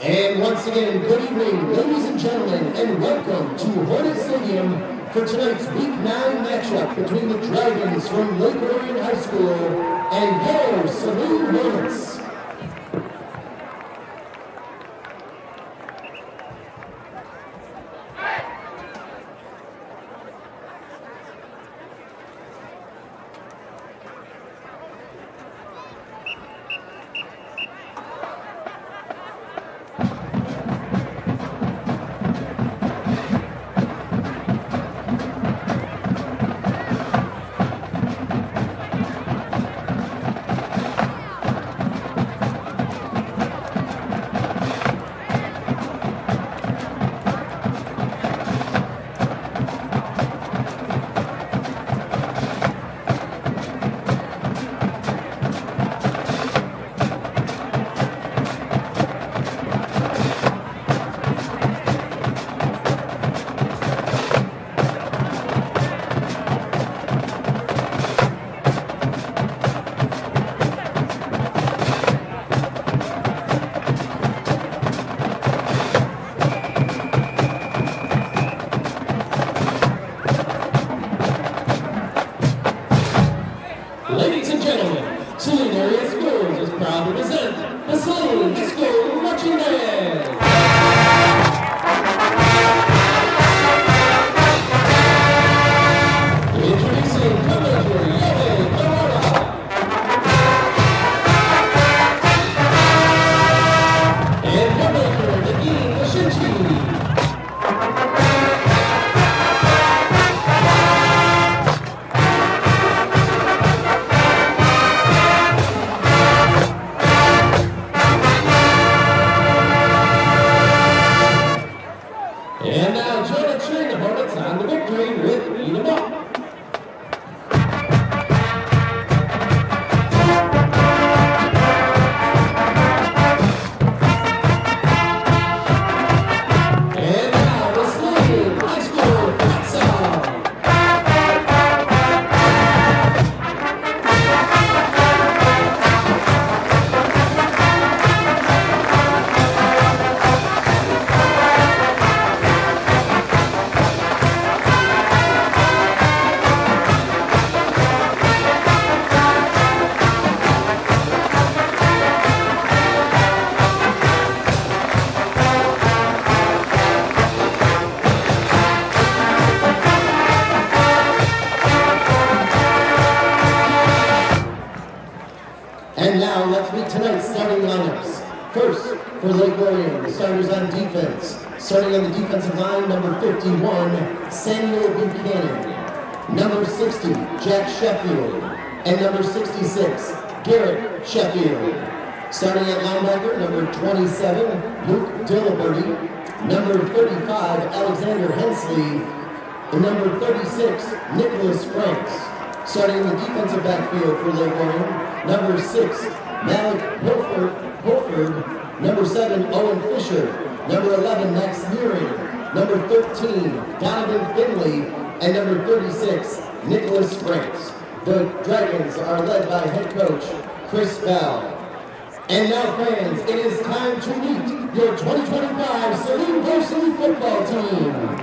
And once again, good evening, ladies and gentlemen, and welcome to Hornet Stadium for tonight's Week 9 matchup between the Dragons from Lake Orion High School and your Saline Hornets. Ladies and gentlemen, Saline Area Schools is proud to present the Saline School Marching Band. Introducing Commander Yale Kamara. And Commander Nagin Mashinchi. And now Jordan cheering the Hornets on the victory with Eat 'em Up. And now the Saline High School Futsal. And now let's meet tonight's starting lineups. First, for Lake Orion, the starters on defense. Starting on the defensive line, number 51, Samuel Buchanan. Number 60, Jack Sheffield. And number 66, Garrett Sheffield. Starting at linebacker, number 27, Luke Dillaberty. Number 35, Alexander Hensley. And number 36, Nicholas Franks. Starting in the defensive backfield for Lake Orion, number 6, Malik Holford, number 7, Owen Fisher, number 11, Max Nearing, number 13, Donovan Finley, and number 36, Nicholas Franks. The Dragons are led by head coach Chris Bell. And now fans, it is time to meet your 2025 Saline Varsity football team.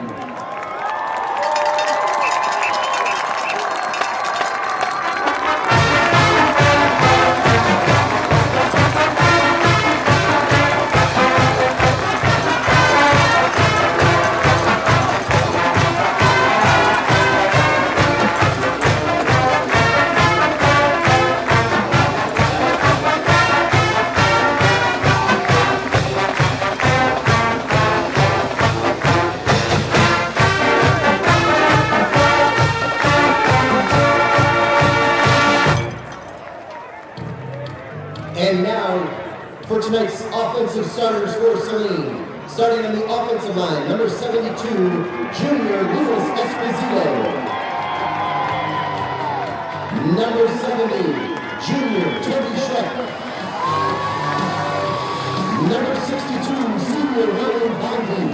And now, for tonight's offensive starters for Saline. Starting on the offensive line, number 72, junior Lucas Esposito. Number 70, junior Toby Schreck. Number 62, senior William Bondi.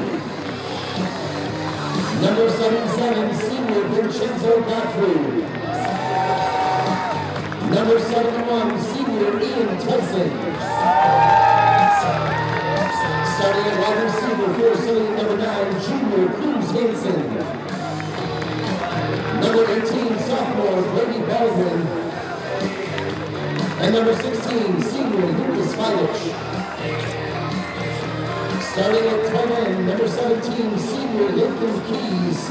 Number 77, senior Vincenzo Godfrey. Number 71, senior Ian Tyson. Starting at wide receiver for Saline number 9, junior Cruz Hansen. Number 18, sophomore Brady Baldwin. And number 16, senior Lucas Fidich. Starting at tight end, number 17, senior Lincoln Keys.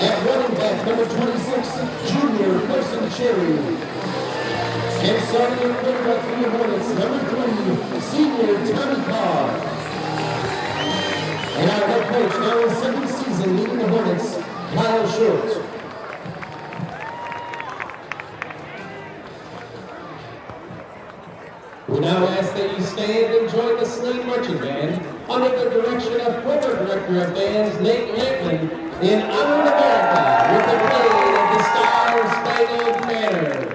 At running back, number 26, junior Carson Cherry. And starting at quarterback for the Hornets, number 3, senior Tommy Carr. And our head coach, now in his second season leading the Hornets, Kyle Short. We now ask that you stand and join the Saline Marching Band under the direction of former Director of Bands Nate Lampman in Honor of America with the parade of the Star-Spangled Banner.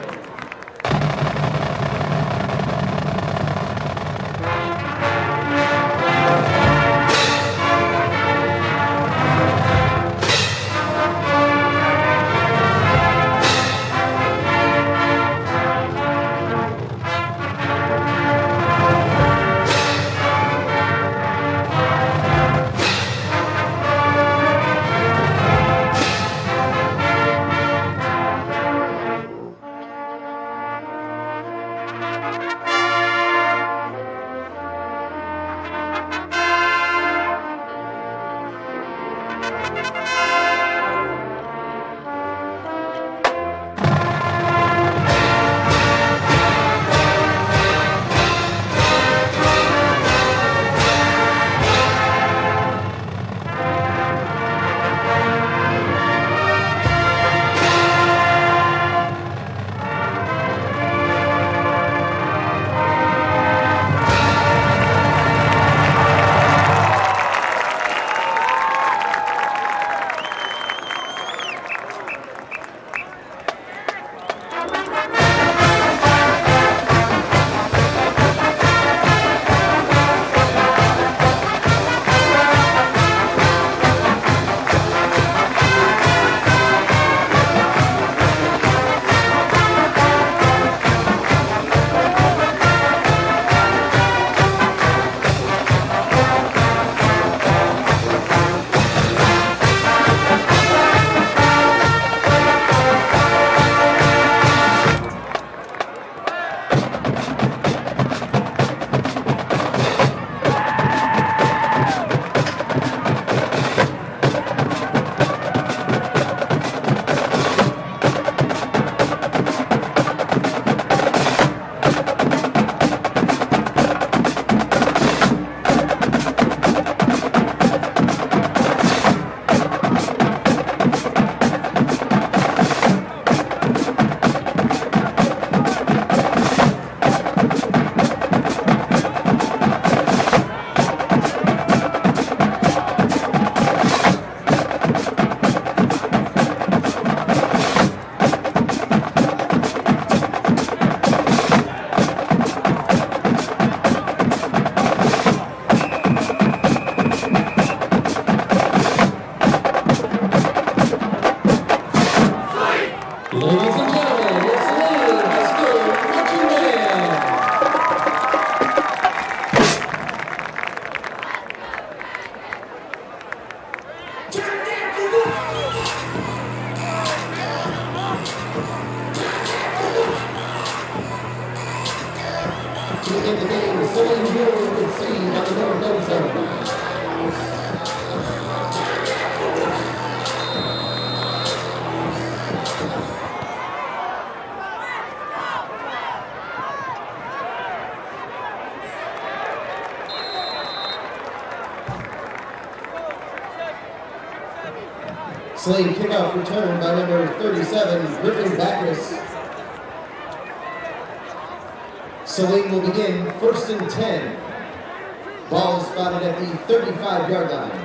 Saline kickoff return by number 37, Griffin Backus. Saline will begin 1st and 10. Ball is spotted at the 35-yard line.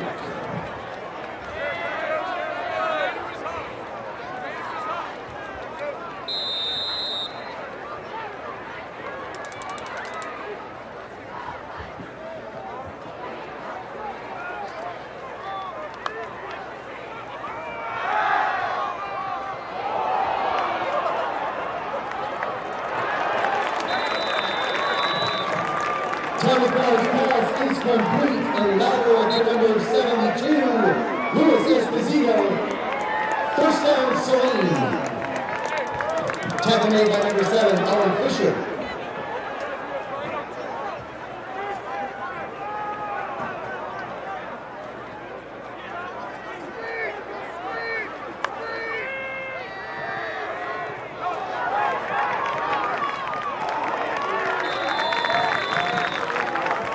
Time to pass. is complete and lateral to number 72, Luis Esposito. First down, Saline. Tackle made by number 7, Owen Fisher.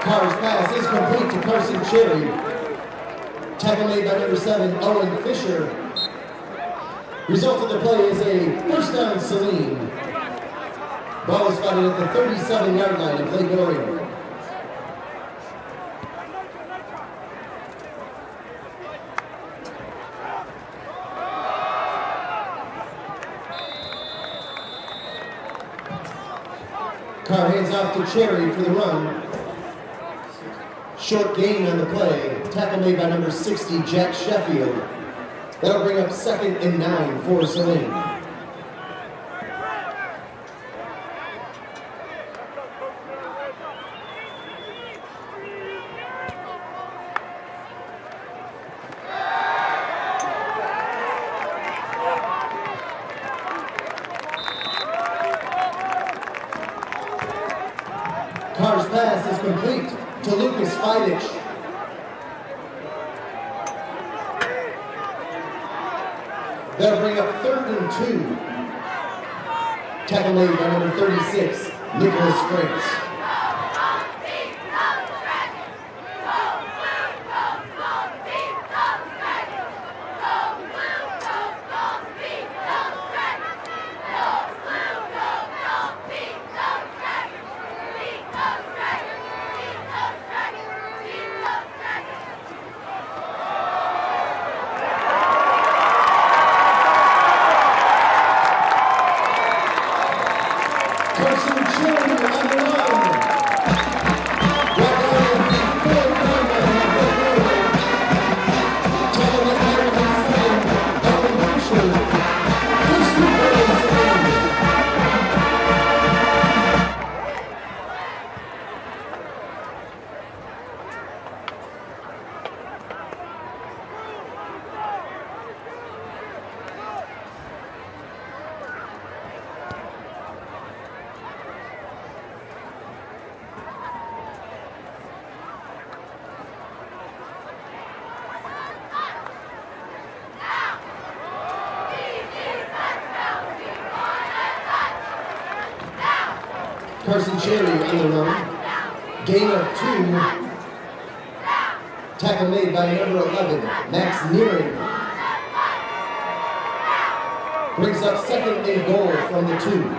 Carr's pass is complete to Carson Cherry. Tackle made by number 7, Owen Fisher. Result of the play is a first down, Saline. Ball is spotted at the 37-yard line of Lake Orion. Carr hands off to Cherry for the run. Short gain on the play. Tackle made by number 60, Jack Sheffield. That'll bring up 2nd and 9 for Saline. Carr's pass is complete to Lucas Fidich. That'll bring up 3rd and 2. Tackle made by number 36, Nicholas Franks. Carson Cherry on the run. Gain of 2. Tackle made by number 11, Max Nearing. Brings up 2nd and goal from the 2.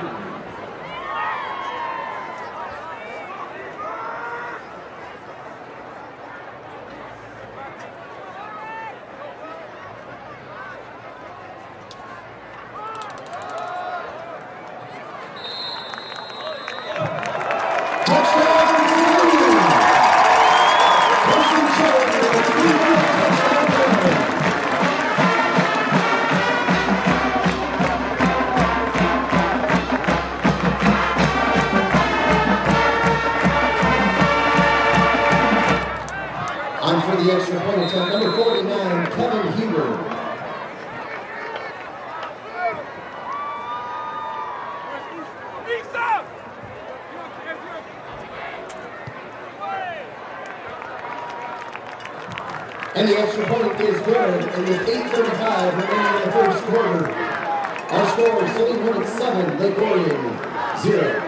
On for the extra point attempt, number 49, Kevin Huber. And the extra point is good, and with 8:35 remaining in the first quarter, our score is Saline Hornets 7, Lake Orion 0.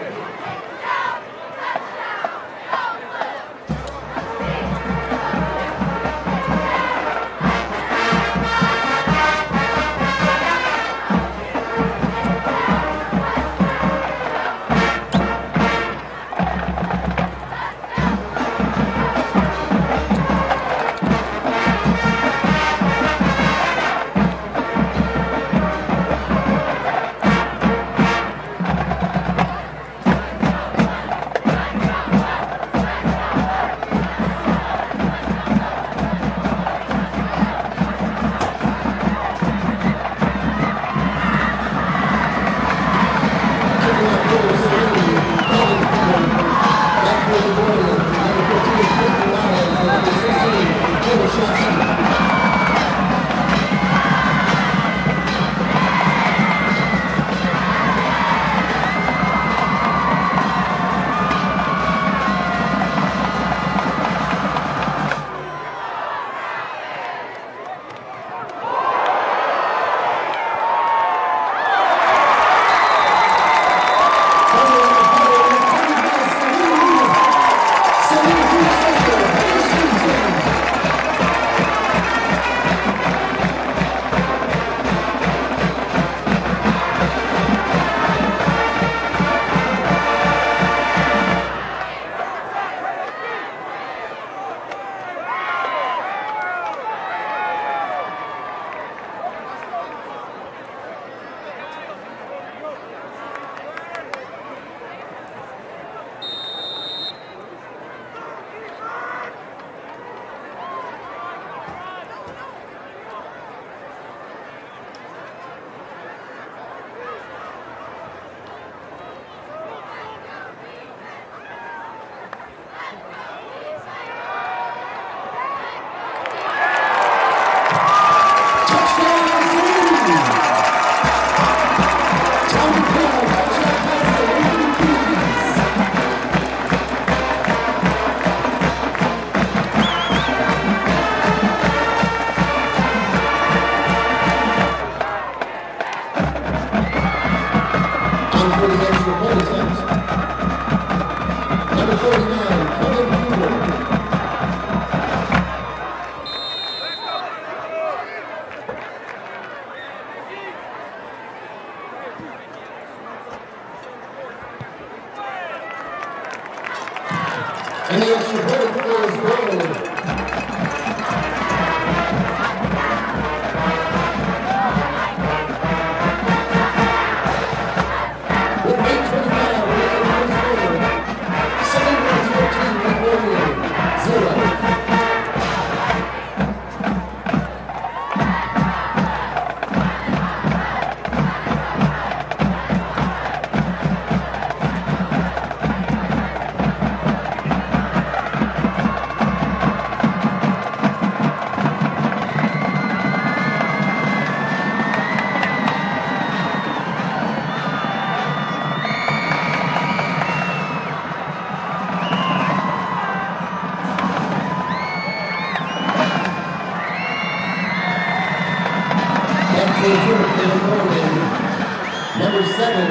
number 7,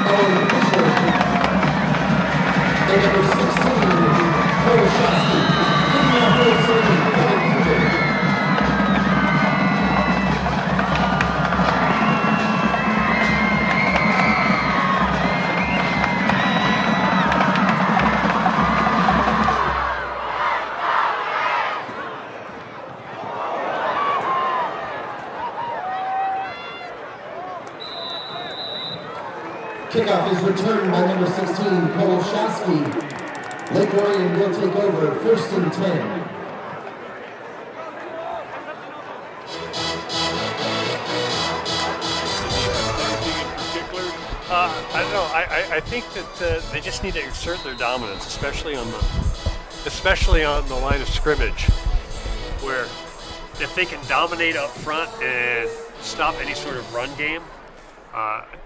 Owen Fisher. And number 16, Cole Shosky. Kicking off for Saline, Kevin Cooper. Kickoff is returned by number 16, Cole Shosky. Lake Orion will take over, 1st and 10. I don't know. I think that they just need to exert their dominance, especially on the line of scrimmage, where if they can dominate up front and stop any sort of run game,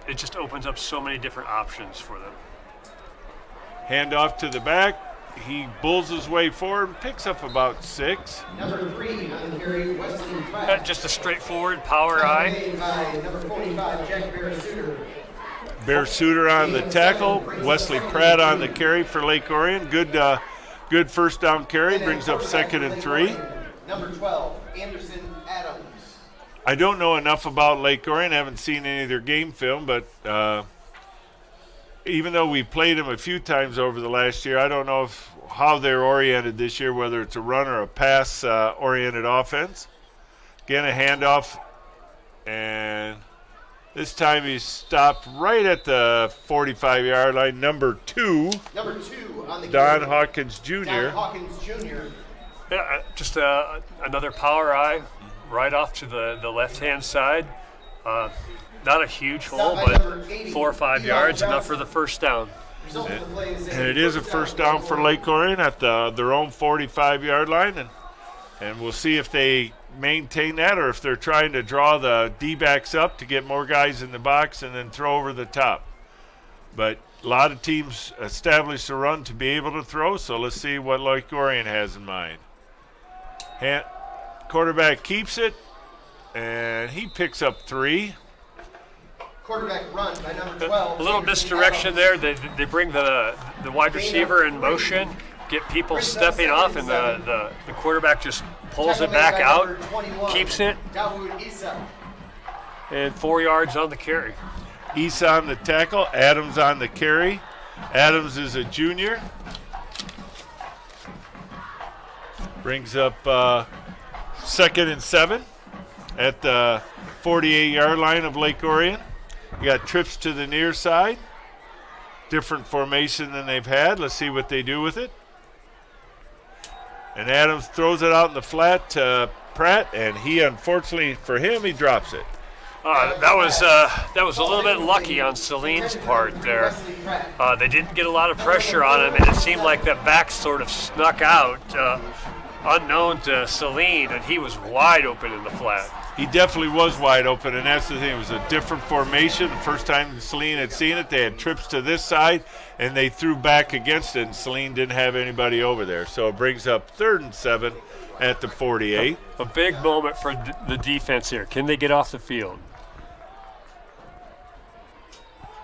it just opens up so many different options for them. Hand off to the back. He bulls his way forward and picks up about 6. Number 3 on the carry, Wesley Pratt. Just a straightforward power eye. Number 45, Jack Bear-Suter. Bear-Suter on the tackle. Wesley Pratt on the carry for Lake Orion. Good first down carry. Brings up 2nd and 3. Number 12, Anderson Adams. I don't know enough about Lake Orion. I haven't seen any of their game film, but even though we played them a few times over the last year, I don't know how they're oriented this year, whether it's a run or a pass-oriented offense. Again, a handoff, and this time he's stopped right at the 45-yard line. Number 2 on the Don Hawkins Jr. Don Hawkins Jr. Yeah, just another power eye right off to the left-hand side. Not a huge hole, but 4 or 5 yards, enough for the first down. And it is a first down for Lake Orion at their own 45-yard line, and we'll see if they maintain that or if they're trying to draw the D-backs up to get more guys in the box and then throw over the top. But a lot of teams establish a run to be able to throw, so let's see what Lake Orion has in mind. Quarterback keeps it, and he picks up 3. Quarterback run by number 12. A little misdirection there. They bring the wide receiver in motion, get people stepping off, and the quarterback just pulls it back out, keeps it, and 4 yards on the carry. East on the tackle, Adams on the carry. Adams is a junior. Brings up 2nd and 7 at the 48-yard line of Lake Orion. You got trips to the near side. Different formation than they've had. Let's see what they do with it. And Adams throws it out in the flat to Pratt, and he, unfortunately for him, he drops it. That was a little bit lucky on Saline's part there. They didn't get a lot of pressure on him, and it seemed like that back sort of snuck out unknown to Saline, and he was wide open in the flat. He definitely was wide open, and that's the thing. It was a different formation. The first time Saline had seen it, they had trips to this side, and they threw back against it, and Saline didn't have anybody over there. So it brings up 3rd and 7 at the 48. A big moment for the defense here. Can they get off the field?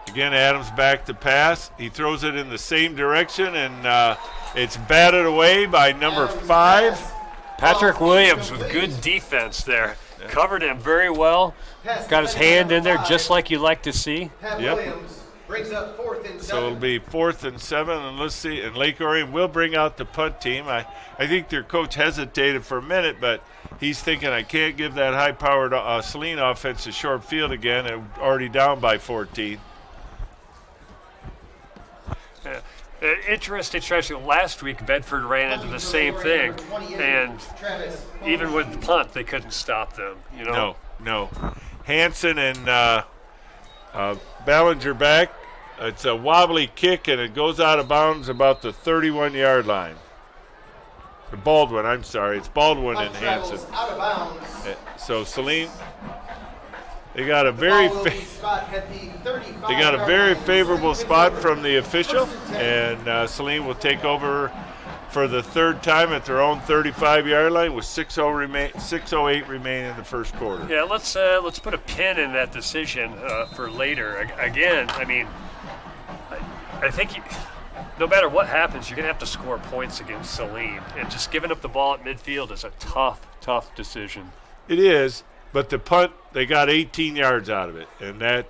Again, Adams back to pass. He throws it in the same direction, and it's batted away by number 5. Patrick Williams with good defense there. Covered him very well. Got his hand in there just like you like to see. Yep. Brings up 4th and 7. So it'll be 4th and 7, and let's see. And Lake Orion will bring out the punt team. I think their coach hesitated for a minute, but he's thinking, I can't give that high-powered Saline offense a short field again, and already down by 14. Yeah. Interesting strategy. Last week, Bedford ran into the same thing, and even with the punt, they couldn't stop them. You know? No. Hanson and Ballinger back. It's a wobbly kick, and it goes out of bounds about the 31-yard line. Baldwin, I'm sorry. It's Baldwin and Hanson. Out of bounds. So Saline, they got a very favorable spot from the official, and Saline will take over for the third time at their own 35-yard line with 6:08 remaining in the first quarter. Yeah, let's put a pin in that decision for later. Again, I mean, I think no matter what happens, you're going to have to score points against Saline. And just giving up the ball at midfield is a tough decision. It is, but the punt, they got 18 yards out of it. And that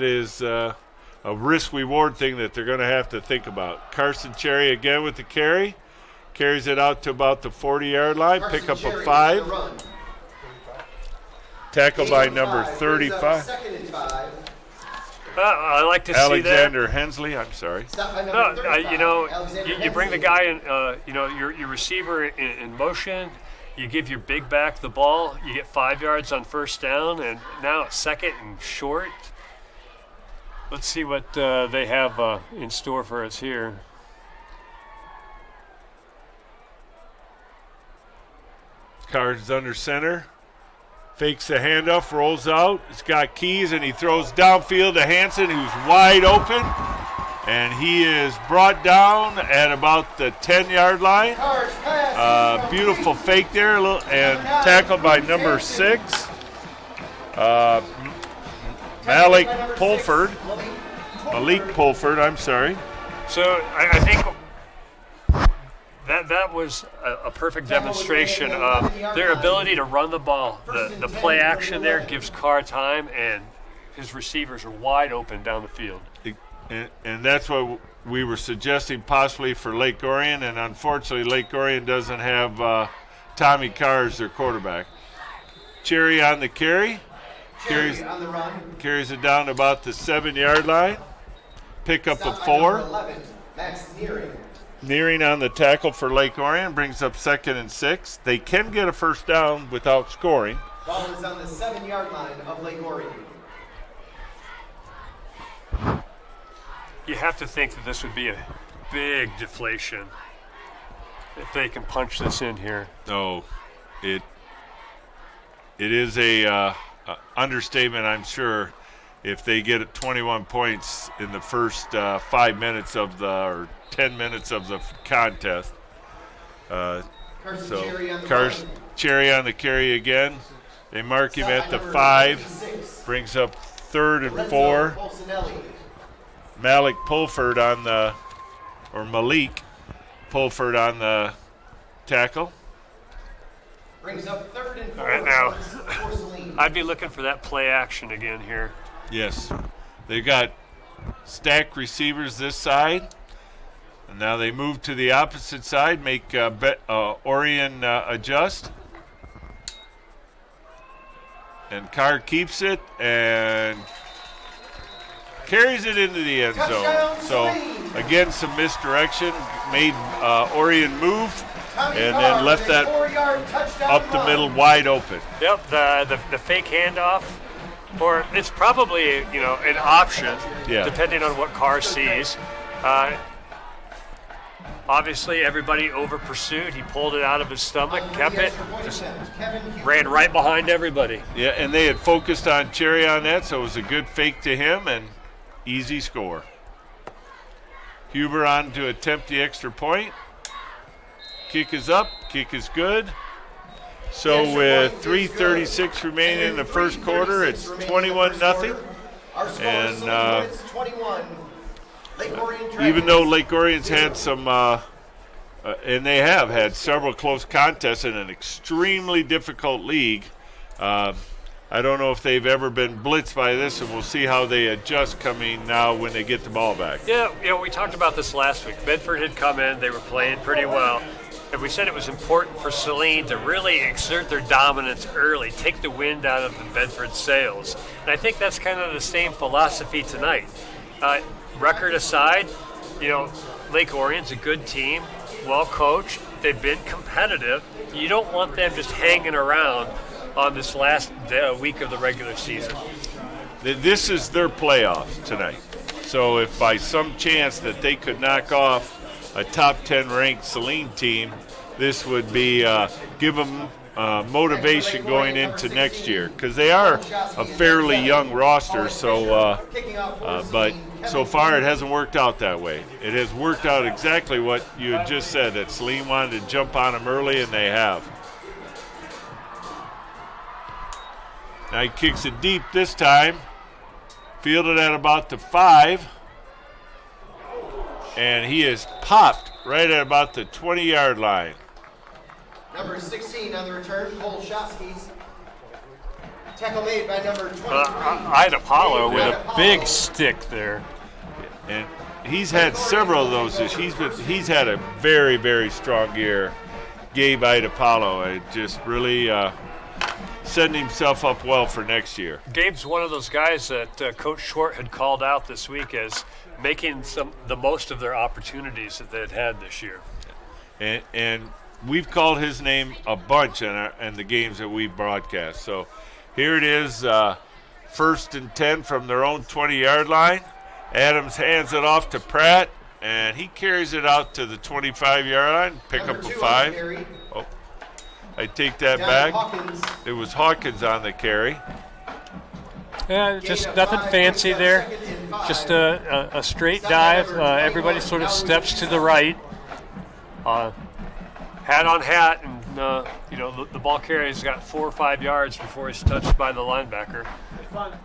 is a risk-reward thing that they're going to have to think about. Carson Cherry again with the carry. Carries it out to about the 40-yard line. Pick up a 5. Tackle by number 35. I like to see that. Alexander Hensley, I'm sorry. No, you bring the guy in, your receiver in motion. You give your big back the ball. You get 5 yards on first down, and now it's second and short. Let's see what they have in store for us here. Cards under center. Fakes the handoff, rolls out. He's got keys, and he throws downfield to Hansen, who's wide open. And he is brought down at about the 10-yard line. Beautiful fake there, and tackled by number 6. Malik Pulford, I'm sorry. So I think that was a perfect demonstration of their ability to run the ball. The play action there gives Carr time, and his receivers are wide open down the field. And that's what we were suggesting possibly for Lake Orion, and unfortunately Lake Orion doesn't have Tommy Carr as their quarterback. Cherry on the carry. Carries it down to about the 7-yard line. Pick up a 4. Nearing on the tackle for Lake Orion brings up 2nd and 6. They can get a first down without scoring. Ball is on the 7-yard line of Lake Orion. You have to think that this would be a big deflation if they can punch this in here. No, it is a understatement, I'm sure, if they get 21 points in the first 5 minutes of or 10 minutes of the contest. Carson Cherry on the carry again. They mark him at the 5. Brings up 3rd and 4. Malik Pulford on Malik Pulford on the tackle. Brings up 3rd and 4. All right, now, I'd be looking for that play action again here. Yes. They got stacked receivers this side. And now they move to the opposite side, make Orion adjust. And Carr keeps it and carries it into the end zone. So, again, some misdirection. Made Orion move and then left that up the middle wide open. Yep, the fake handoff. Or it's probably, an option, depending on what Carr sees. Obviously, everybody over-pursued. He pulled it out of his stomach, kept it, just ran right behind everybody. Yeah, and they had focused on Cherry on that, so it was a good fake to him and easy score. Huber on to attempt the extra point. Kick is up. Kick is good. So with 3:36 remaining in the first quarter, it's 21-0. And even though Lake Orion's had some, and they have had several close contests in an extremely difficult league, I don't know if they've ever been blitzed by this, and we'll see how they adjust coming now when they get the ball back. Yeah, we talked about this last week. Bedford had come in. They were playing pretty well. And we said it was important for Saline to really exert their dominance early, take the wind out of the Bedford sails. And I think that's kind of the same philosophy tonight. Record aside, Lake Orion's a good team, well coached. They've been competitive. You don't want them just hanging around on this last week of the regular season. This is their playoffs tonight. So if by some chance that they could knock off a top 10 ranked Saline team, this would be give them motivation going into next year, because they are a fairly young roster. So, but so far it hasn't worked out that way. It has worked out exactly what you had just said, that Saline wanted to jump on him early, and they have. Now he kicks it deep this time. Fielded at about the 5. And he is popped right at about the 20-yard line. Number 16 on the return, Cole Shosky's. Tackle made by number 23. Ida Apollo with a big stick there. And he's had several of those. He's had a very, very strong year. Gabe Ida Apollo. It just really setting himself up well for next year. Gabe's one of those guys that Coach Short had called out this week as making the most of their opportunities that they'd had this year. And we've called his name a bunch in the games that we broadcast. So here it is, 1st and 10 from their own 20-yard line. Adams hands it off to Pratt, and he carries it out to the 25-yard line, pick up a 5. Oh, I take that back. It was Hawkins on the carry. Yeah, just nothing fancy there. Just a straight dive. Everybody sort of steps to the right. Hat on hat, and the ball carrier's got 4 or 5 yards before he's touched by the linebacker.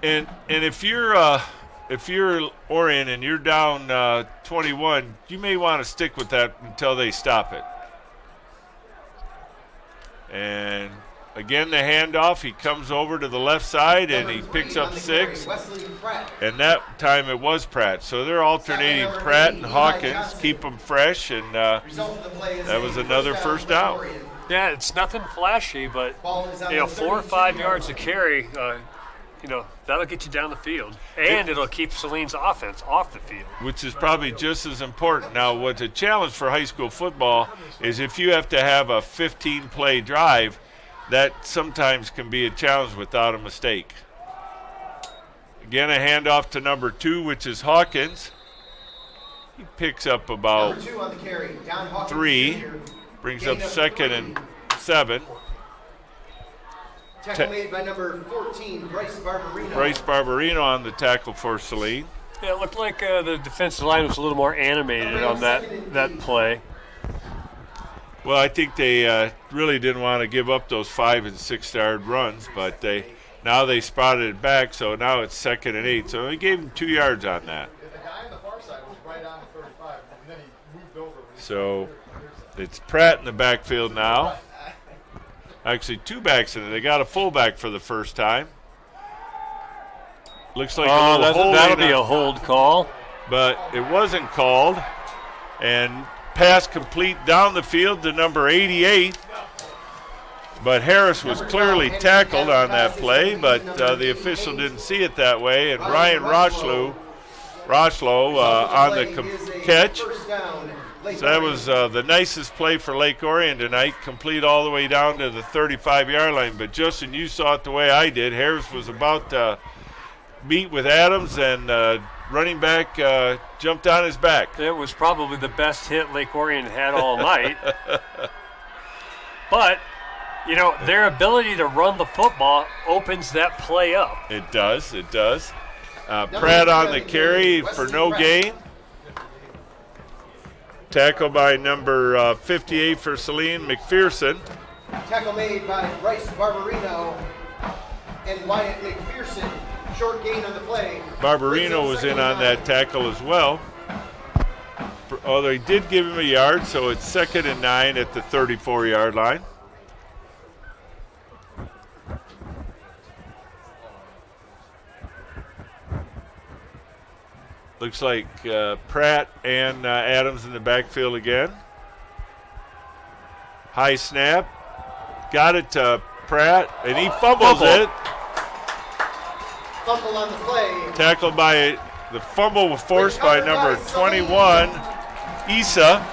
And if you're Orion and you're down 21, you may want to stick with that until they stop it. And again, the handoff, he comes over to the left side and he picks up 6. And that time it was Pratt. So they're alternating Pratt and Hawkins, keep them fresh, and that was another first down. Yeah, it's nothing flashy, but 4 or 5 yards to carry, that'll get you down the field. And it'll keep Saline's offense off the field. Which is probably just as important. Now, what's a challenge for high school football is if you have to have a 15-play drive, that sometimes can be a challenge without a mistake. Again, a handoff to number 2, which is Hawkins. He picks up about 3, brings up 2nd and 7. Tackle made by number 14, Bryce Barbarino. Bryce Barbarino on the tackle for Saline. Yeah, it looked like the defensive line was a little more animated on that play. Well, I think they really didn't want to give up those 5 and 6 yard runs, but now they spotted it back, so now it's 2nd and 8. So they gave him 2 yards on that. The guy on the far side was right on the 35, and then he moved over. So it's Pratt in the backfield now. Actually, 2 backs in it. They got a fullback for the first time. Looks like that'll be a hold call. But it wasn't called. And pass complete down the field to number 88. But Harris was clearly tackled on that play, but the official didn't see it that way. And Ryan Rochlow on the catch. So that was the nicest play for Lake Orion tonight, complete all the way down to the 35-yard line. But, Justin, you saw it the way I did. Harris was about to meet with Adams, and running back jumped on his back. It was probably the best hit Lake Orion had all night. But, their ability to run the football opens that play up. It does. Pratt on the carry for no gain. Tackle by number 58 for Saline, McPherson. Tackle made by Bryce Barbarino and Wyatt McPherson. Short gain on the play. Barbarino was in on that tackle as well. Although he did give him a yard, so it's 2nd and 9 at the 34-yard line. Looks like Pratt and Adams in the backfield again. High snap. Got it to Pratt, and he fumbles it. Fumble on the play. Tackled by the fumble was forced by number 21, Issa.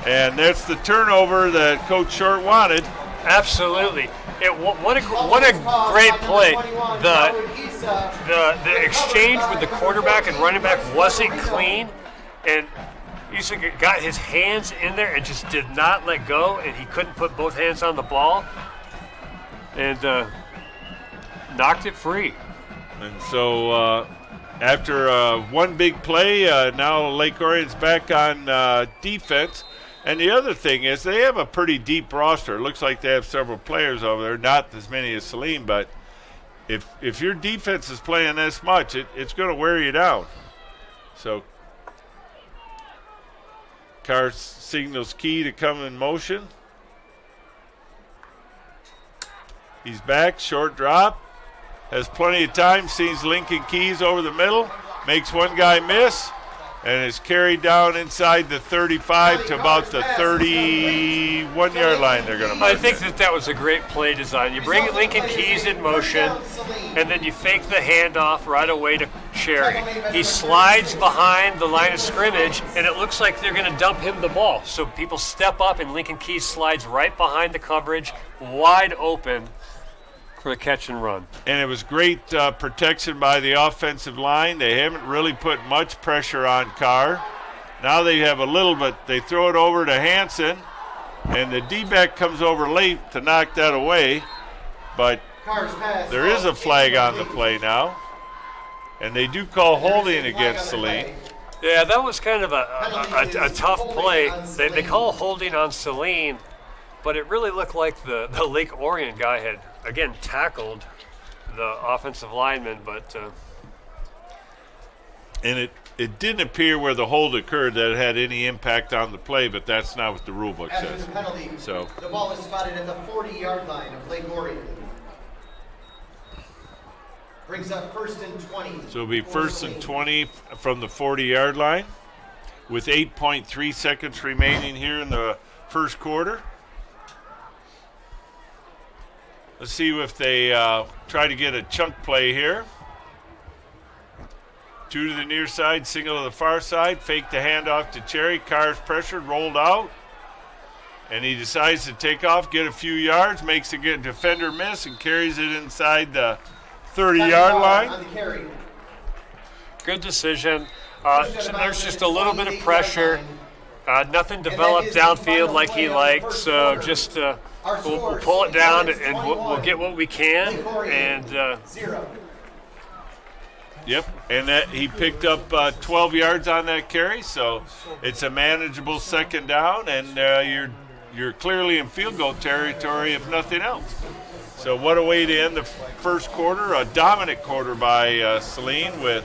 And that's the turnover that Coach Short wanted. Absolutely. What a great play. The exchange with the quarterback and running back wasn't clean, and Issa got his hands in there and just did not let go, and he couldn't put both hands on the ball and knocked it free. And so After one big play, now Lake Orion's back on defense. And the other thing is they have a pretty deep roster. It looks like they have several players over there, not as many as Saline, but if your defense is playing this much, it's going to wear you down. So Carr signals Key to come in motion. He's back, short drop. Has plenty of time, sees Lincoln Keys over the middle, makes one guy miss, and is carried down inside the 35 to about the 31-yard line. They're going to. I think that was a great play design. You bring Lincoln Keys in motion, and then you fake the handoff right away to Cherry. He slides behind the line of scrimmage, and it looks like they're going to dump him the ball. So people step up, and Lincoln Keys slides right behind the coverage, wide open for a catch and run. And it was great protection by the offensive line. They haven't really put much pressure on Carr. Now they have a little bit. They throw it over to Hansen, and the D-back comes over late to knock that away. But there is a flag on the play now, and they do call holding against Saline. Yeah, that was kind of a tough play. They call holding on Saline, but it really looked like the Lake Orion guy had, again, tackled the offensive lineman, but and it didn't appear where the hold occurred that it had any impact on the play, but that's not what the rule book After says. the penalty, So the ball is spotted at the 40-yard line of Lake Orion. Brings up 1st and 20. So it'll be 1st and 20 from the 40-yard line with 8.3 seconds remaining here in the first quarter. Let's see if they try to get a chunk play here. 2 to the near side, single to the far side. Fake the handoff to Cherry. Carr's pressured, rolled out. And he decides to take off, get a few yards, makes a good defender miss, and carries it inside the 30-yard line. On the carry. good decision. So there's just a little bit of pressure. Nothing developed downfield like he liked, so just we'll pull it down and we'll get what we can. And Yep, and that he picked up 12 yards on that carry, so it's a manageable second down, and you're clearly in field goal territory if nothing else. So what a way to end the first quarter, a dominant quarter by Saline with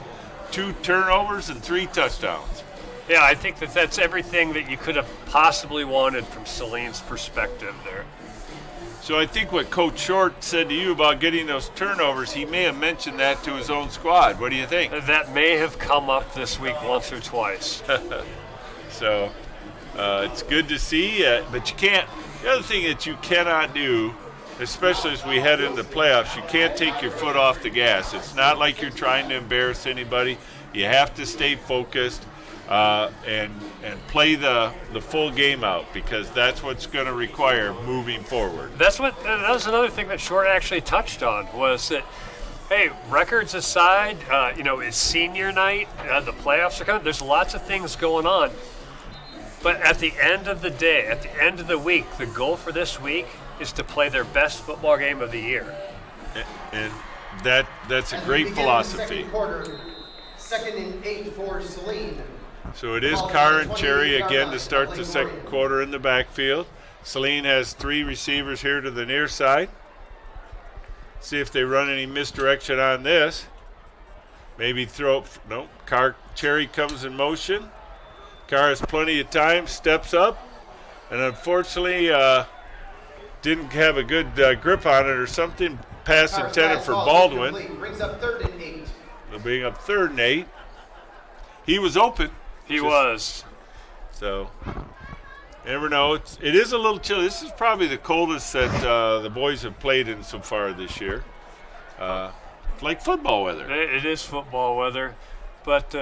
2 turnovers and 3 touchdowns. yeah, I think that's everything that you could have possibly wanted from Saline's perspective there. So I think what Coach Short said to you about getting those turnovers, he may have mentioned that to his own squad. What do you think? That may have come up this week once or twice. So it's good to see, but you can't. The other thing that you cannot do, especially as we head into the playoffs, you can't take your foot off the gas. It's not like you're trying to embarrass anybody. You have to stay focused and play the full game out, because that's what's going to require moving forward. That was another thing that Short actually touched on, was that, hey, records aside, it's senior night, the playoffs are coming, there's lots of things going on. But at the end of the day, at the end of the week, the goal for this week is to play their best football game of the year. And that's a great philosophy. Second and 8 for Saline. So it is Carr and Cherry again to start the second quarter in the backfield. Saline has 3 receivers here to the near side. See if they run any misdirection on this. Maybe Cherry comes in motion. Carr has plenty of time, steps up, and unfortunately didn't have a good grip on it or something. Pass intended for Baldwin. Brings up 3rd and 8. They'll bring up 3rd and 8. He was open. He was. So, you never know. It is a little chilly. This is probably the coldest that the boys have played in so far this year. Like football weather. It is football weather, but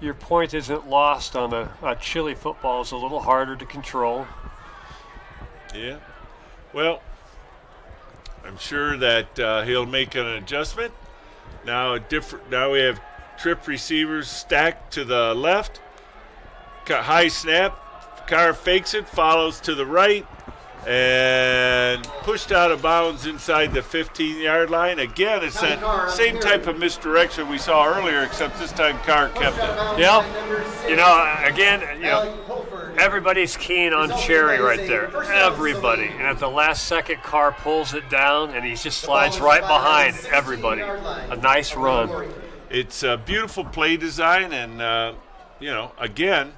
your point isn't lost on a chilly football. Is a little harder to control. Yeah. Well, I'm sure that he'll make an adjustment. Now we have trip receivers stacked to the left. High snap. Carr fakes it, follows to the right, and pushed out of bounds inside the 15-yard line. Again, it's that same type of misdirection we saw earlier, except this time Carr kept it. Yeah. You know, again, everybody's keen on Cherry right there. Everybody. And at the last second, Carr pulls it down, and he just slides right behind everybody. A nice run. It's a beautiful play design, and, again,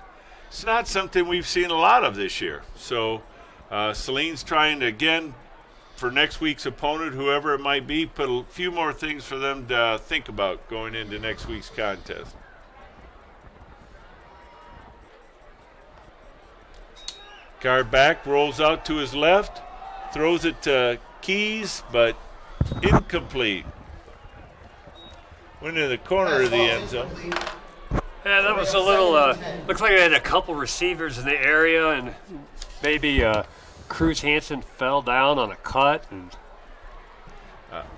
it's not something we've seen a lot of this year. So Saline's trying to, again, for next week's opponent, whoever it might be, put a few more things for them to think about going into next week's contest. Carr back, rolls out to his left, throws it to Keys, but incomplete. Went in the corner of the end zone. Yeah, that was a little, looks like they had a couple receivers in the area, and maybe Cruz Hansen fell down on a cut. And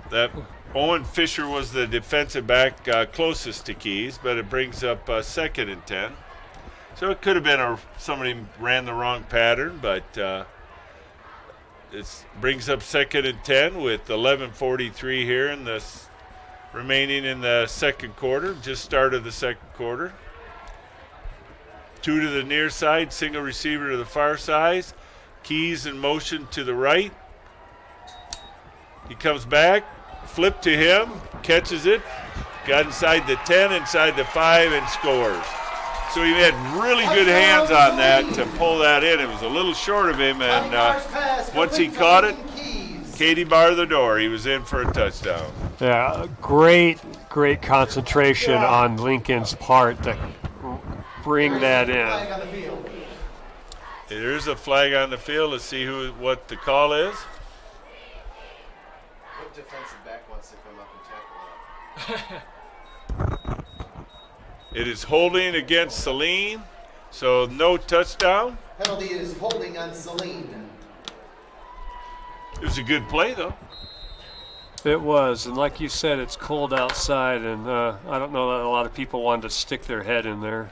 that Owen Fisher was the defensive back closest to Keys, but it brings up 2nd and 10. So it could have been somebody ran the wrong pattern, but it brings up 2nd and 10 with 11:43 here in the remaining in the second quarter, just started the second quarter. 2 to the near side, single receiver to the far side. Keys in motion to the right. He comes back, flip to him, catches it, got inside the 10, inside the 5, and scores. So he had really good hands on that to pull that in. It was a little short of him, and once he caught it, Katie barred the door. He was in for a touchdown. Yeah, great concentration on Lincoln's part to bring that in. There's a flag on the field. Let's see what the call is. What defensive back wants to come up and tackle that? It is holding against Saline, so no touchdown. Penalty is holding on Saline. It was a good play, though. It was, and like you said, it's cold outside, and I don't know that a lot of people wanted to stick their head in there.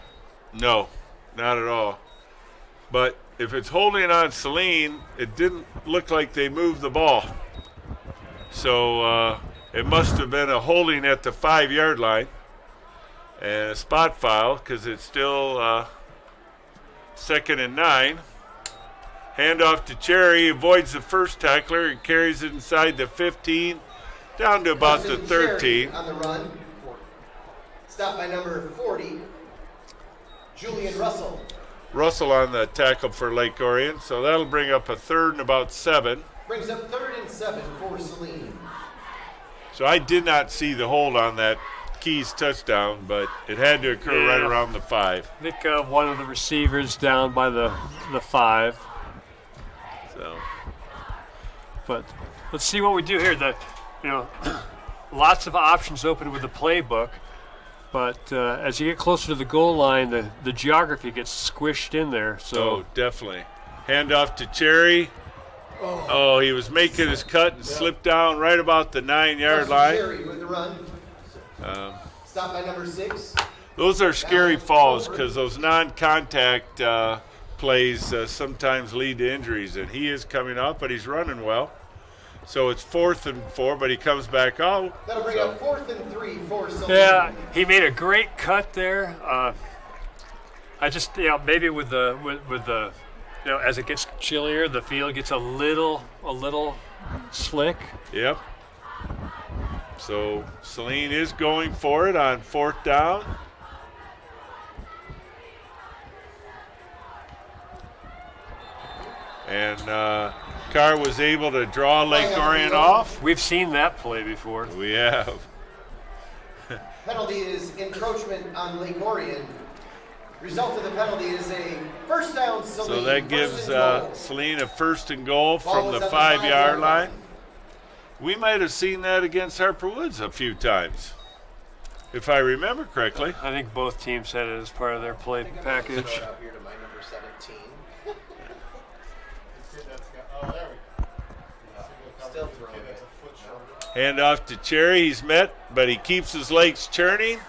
No, not at all. But if it's holding on Saline, it didn't look like they moved the ball. So it must have been a holding at the 5-yard line and a spot foul because it's still 2nd and 9. Handoff to Cherry, avoids the first tackler and carries it inside the 15 down to about the 13. On the run. Stop by number 40, Julian Russell. Russell on the tackle for Lake Orion, so that'll bring up a 3rd and about 7. Brings up 3rd and 7 for Saline. So I did not see the hold on that Keys touchdown, but it had to occur right around the 5. I think one of the receivers down by the 5. So, but let's see what we do here. Lots of options open with the playbook, but as you get closer to the goal line, the geography gets squished in there. So definitely. Handoff to Cherry. Oh, he was making his cut and slipped down right about the 9-yard line. Cherry with the run. Stop by number 6. Those are scary falls because those non-contact plays sometimes lead to injuries, and he is coming up, but he's running well. So it's 4th and 4, but he comes back out. That'll bring up 4th and 3 for Saline. Yeah, he made a great cut there. I just, maybe with the as it gets chillier, the field gets a little slick. Yep. So Saline is going for it on 4th down. And Carr was able to draw Lake Orion off. We've seen that play before. We have. Penalty is encroachment on Lake Orion. Result of the penalty is a first down, Saline. So that gives Saline a 1st and goal from the 5-yard line. We might have seen that against Harper Woods a few times, if I remember correctly. I think both teams had it as part of their play package. Out here to my number 17. Still throwing it. Hand off to Cherry. He's met, but he keeps his legs churning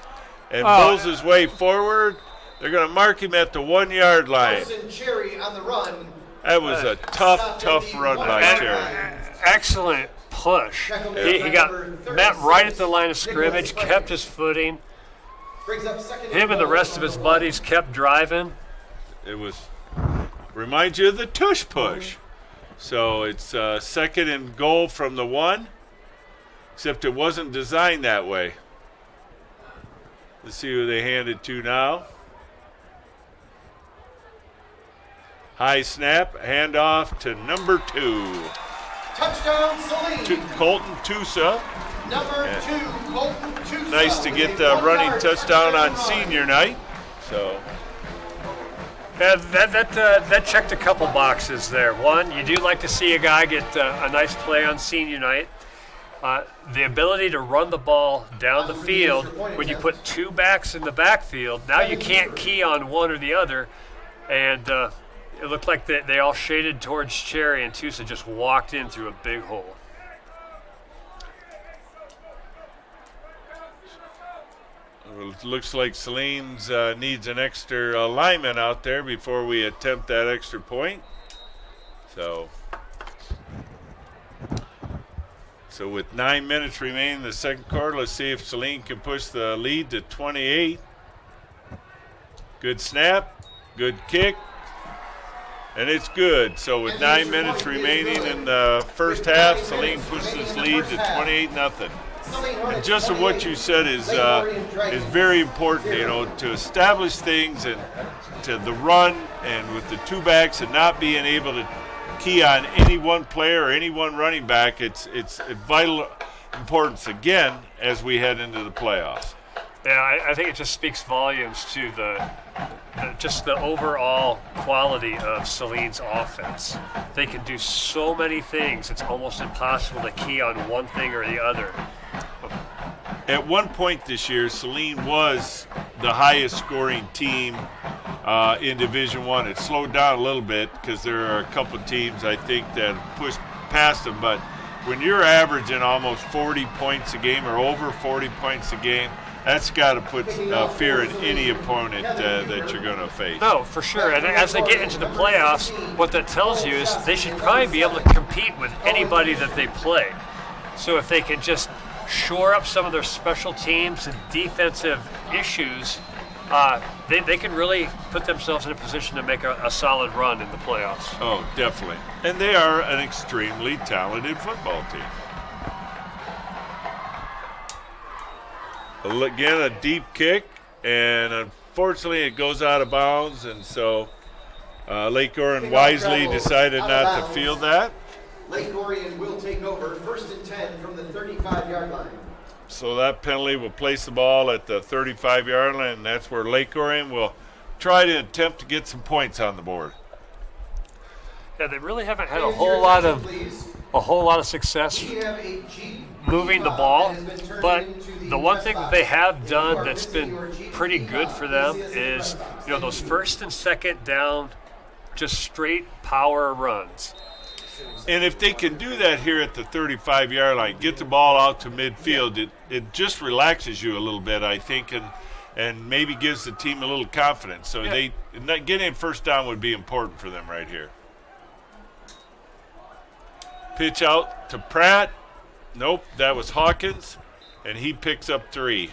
and pulls his way forward. They're going to mark him at the 1-yard line. Cherry on the run. That was a tough run by Cherry. Excellent push. He got met right at the line of scrimmage, kept his footing. Him and the rest of his buddies kept driving. It reminds you of the tush push. So it's second and goal from the 1, except it wasn't designed that way. Let's see who they hand it to now. High snap, handoff to number 2. Touchdown, Saline. Colton Tusa. Number 2, Colton Tusa. Nice to get the running touchdown on senior night. So that checked a couple boxes there. One, you do like to see a guy get a nice play on senior night. The ability to run the ball down the field when you put 2 backs in the backfield. Now you can't key on one or the other, and it looked like they all shaded towards Cherry, and Tusa just walked in through a big hole. It looks like Saline's needs an extra lineman out there before we attempt that extra point. So with 9 minutes remaining in the second quarter, let's see if Saline can push the lead to 28. Good snap, good kick, and it's good. So with 9 minutes remaining in the first half, Saline pushes his lead to 28-0. And just what you said is very important, to establish things and to the run, and with the 2 backs and not being able to key on any one player or any one running back, it's vital importance again as we head into the playoffs. Yeah, I think it just speaks volumes to just the overall quality of Saline's offense. They can do so many things, it's almost impossible to key on one thing or the other. At one point this year, Saline was the highest scoring team in Division I. It slowed down a little bit because there are a couple of teams, I think, that pushed past them. But when you're averaging almost 40 points a game or over 40 points a game, that's got to put fear in any opponent that you're going to face. No, for sure. And as they get into the playoffs, what that tells you is they should probably be able to compete with anybody that they play. So if they can just shore up some of their special teams and defensive issues, they can really put themselves in a position to make a solid run in the playoffs. Oh, definitely. And they are an extremely talented football team. Again, a deep kick, and unfortunately it goes out of bounds, and so Lake Orion wisely decided not to field that. Lake Orion will take over 1st and 10 from the 35-yard line. So that penalty will place the ball at the 35-yard line, and that's where Lake Orion will try to attempt to get some points on the board. Yeah, they really haven't had a whole lot of success moving the ball, but the one thing that they have done that's been pretty good for them is, those 1st and 2nd down, just straight power runs. And if they can do that here at the 35-yard line, get the ball out to midfield, it just relaxes you a little bit, I think, and maybe gives the team a little confidence. So getting 1st down would be important for them right here. Pitch out to Pratt. Nope, that was Hawkins, and he picks up 3.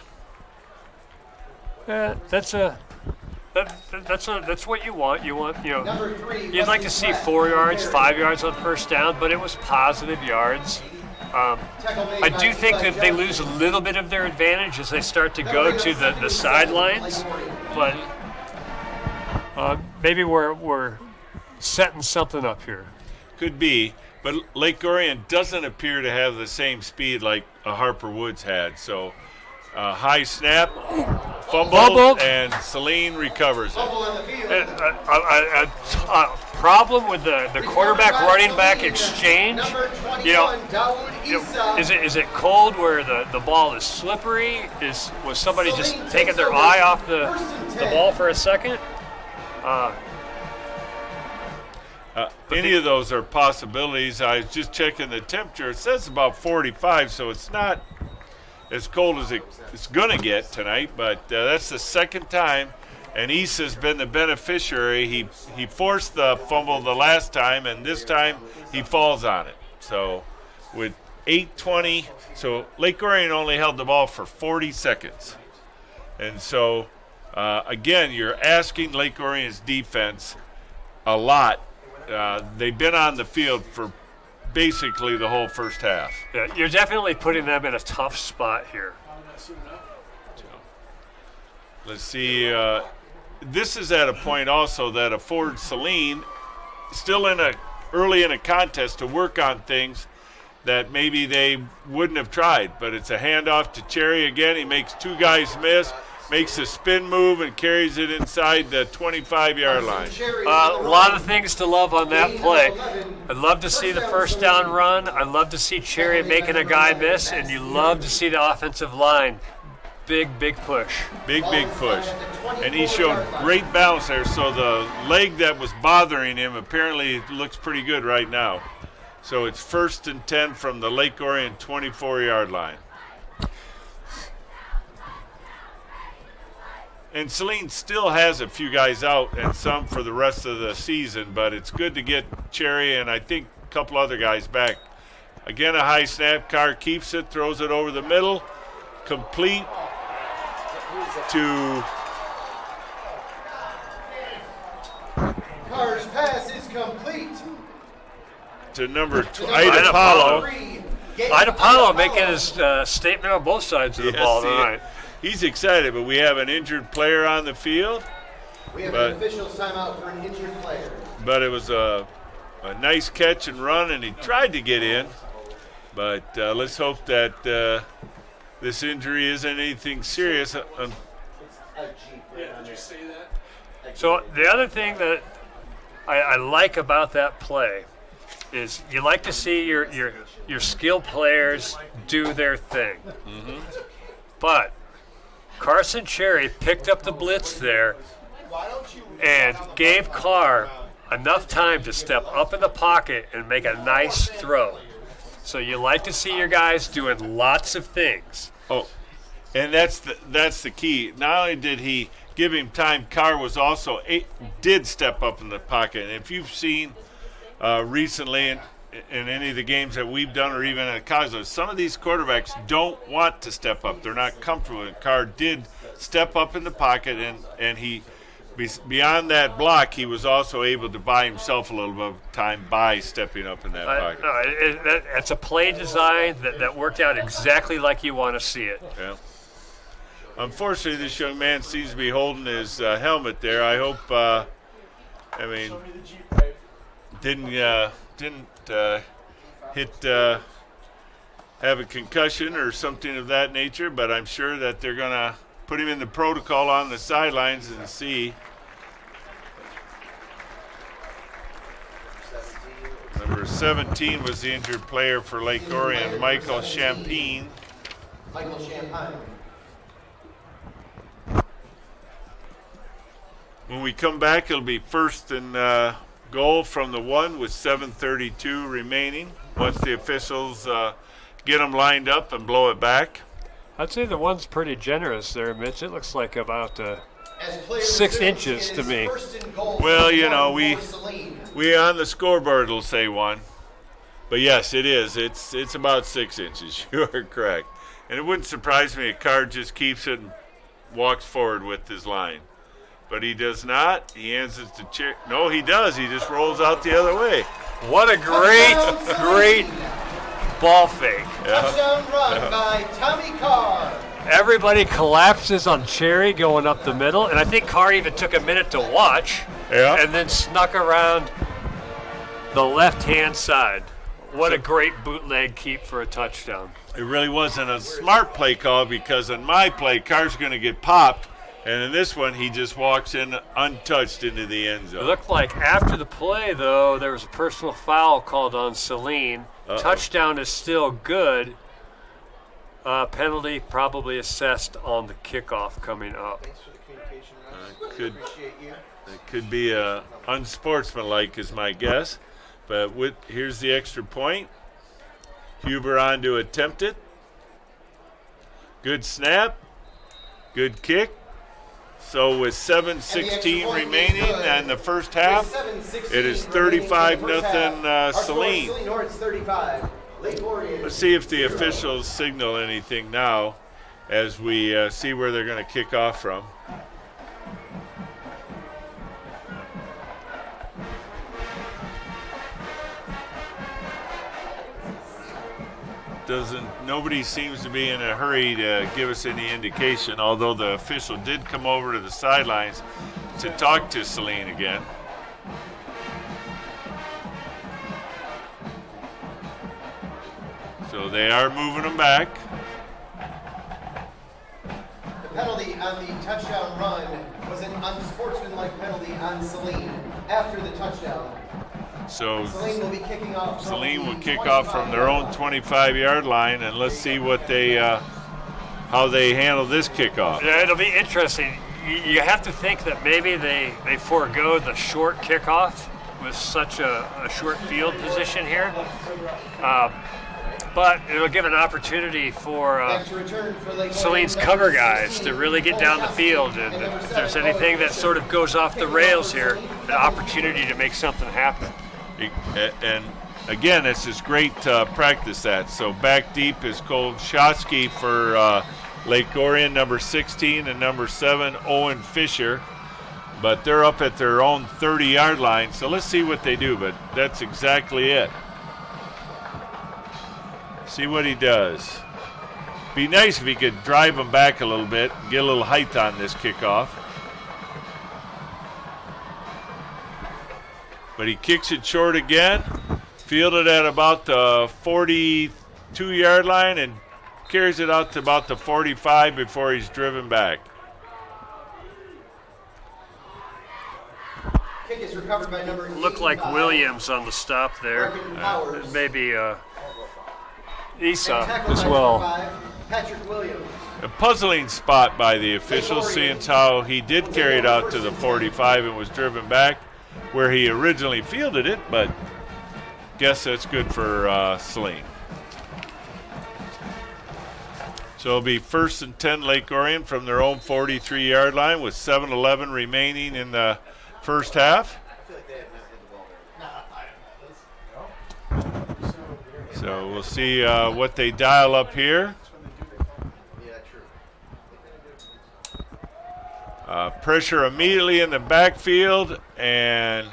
That's what you want. You'd like to see 4 yards, 5 yards on 1st down, but it was positive yards. I do think that they lose a little bit of their advantage as they start to go to the sidelines, but maybe we're setting something up here. Could be. But Lake Orion doesn't appear to have the same speed like Harper Woods had. So high snap, fumbled, and Saline recovers it. A problem with the quarterback running back exchange. Is it cold where the ball is slippery? Was somebody just taking their eye off the ball for a second? Any of those are possibilities. I was just checking the temperature. It says about 45, so it's not as cold as it's going to get tonight, but that's the second time And Issa's been the beneficiary. He forced the fumble the last time, and this time he falls on it. So with 8:20, so Lake Orion only held the ball for 40 seconds. And so, again, you're asking Lake Orion's defense a lot. They've been on the field for basically the whole first half. Yeah, you're definitely putting them in a tough spot here. Let's see. This is at a point also that affords Saline still early in a contest to work on things that maybe they wouldn't have tried. But it's a handoff to Cherry again. He makes two guys miss, makes a spin move, and carries it inside the 25-yard line. A lot of things to love on that play. I'd love to see the first down run. I'd love to see Cherry making a guy miss, and you love to see the offensive line. Big push. Big push. And he showed great balance there, so the leg that was bothering him apparently looks pretty good right now. So it's 1st and 10 from the Lake Orion 24-yard line. And Saline still has a few guys out and some for the rest of the season, but it's good to get Cherry and I think a couple other guys back. Again, a high snap. Carr keeps it, throws it over the middle, complete to Carr's pass is complete to number Ida Apollo. Ida Apollo making his statement on both sides of the ball tonight. He's excited, but we have an injured player on the field. We have an official timeout for an injured player. But it was a nice catch and run, and he tried to get in. But let's hope that this injury isn't anything serious. So the other thing that I like about that play is you like to see your skilled players do their thing. Mm-hmm. But Carson Cherry picked up the blitz there and gave Carr enough time to step up in the pocket and make a nice throw. So you like to see your guys doing lots of things. Oh, and that's the key. Not only did he give him time, Carr was also did step up in the pocket. And if you've seen recently in any of the games that we've done or even at college, some of these quarterbacks don't want to step up. They're not comfortable. And Carr did step up in the pocket, and he, beyond that block, he was also able to buy himself a little bit of time by stepping up in that pocket. It's a play design that worked out exactly like you want to see it. Yeah. Unfortunately, this young man seems to be holding his helmet there. I hope, didn't have a concussion or something of that nature, but I'm sure that they're going to put him in the protocol on the sidelines and see. Number 17 was the injured player for Lake Orion, Michael Champagne. Michael Champagne. When we come back, it'll be 1st and goal from the 1 with 7:32 remaining. Once the officials get them lined up and blow it back. I'd say the 1's pretty generous there, Mitch. It looks like about 6 inches to me. Well, we on the scoreboard will say 1. But yes, it is. It's about 6 inches. You are correct. And it wouldn't surprise me if Carr just keeps it and walks forward with his line. But he does not. He hands it to Cherry. No, he does. He just rolls out the other way. What a great ball fake. Touchdown run by Tommy Carr. Everybody collapses on Cherry going up the middle, and I think Carr even took a minute to watch and then snuck around the left-hand side. What a great bootleg keep for a touchdown. It really wasn't a smart play call because on my play, Carr's going to get popped. And in this one, he just walks in untouched into the end zone. It looked like after the play, though, there was a personal foul called on Saline. Touchdown is still good. Penalty probably assessed on the kickoff coming up. Thanks for the communication, Russ. Appreciate you. It could be unsportsmanlike is my guess. But here's the extra point. Huber on to attempt it. Good snap. Good kick. So with 7:16 remaining in the first half, it is 35-0 Saline. Saline Hornets 35. Lake Orion. Let's see if the officials signal anything now as we see where they're going to kick off from. Nobody seems to be in a hurry to give us any indication, although the official did come over to the sidelines to talk to Saline again. So they are moving them back. The penalty on the touchdown run was an unsportsmanlike penalty on Saline after the touchdown. So Saline will be kicking off. Saline will kick off from their own 25-yard line, and let's see what they how they handle this kickoff. Yeah, it'll be interesting. You have to think that maybe they forego the short kickoff with such a short field position here. But it'll give an opportunity for Saline's cover guys to really get down the field. And if there's anything that sort of goes off the rails here, an opportunity to make something happen. And again, it's just great to practice that. So back deep is Cole Shotsky for Lake Orion, number 16, and number 7, Owen Fisher. But they're up at their own 30-yard line. So let's see what they do, but that's exactly it. See what he does. Be nice if he could drive them back a little bit and get a little height on this kickoff. But he kicks it short again, fielded at about the 42-yard line and carries it out to about the 45 before he's driven back. Kick is recovered by number 85. Looked like Williams on the stop there. Maybe Esau as well. Patrick Williams. A puzzling spot by the officials, seeing how he did carry it out to the 45 and was driven back where he originally fielded it, but guess that's good for Saline. So it'll be 1st and 10 Lake Orion from their own 43-yard line with 7:11 remaining in the first half. So we'll see what they dial up here. Pressure immediately in the backfield, and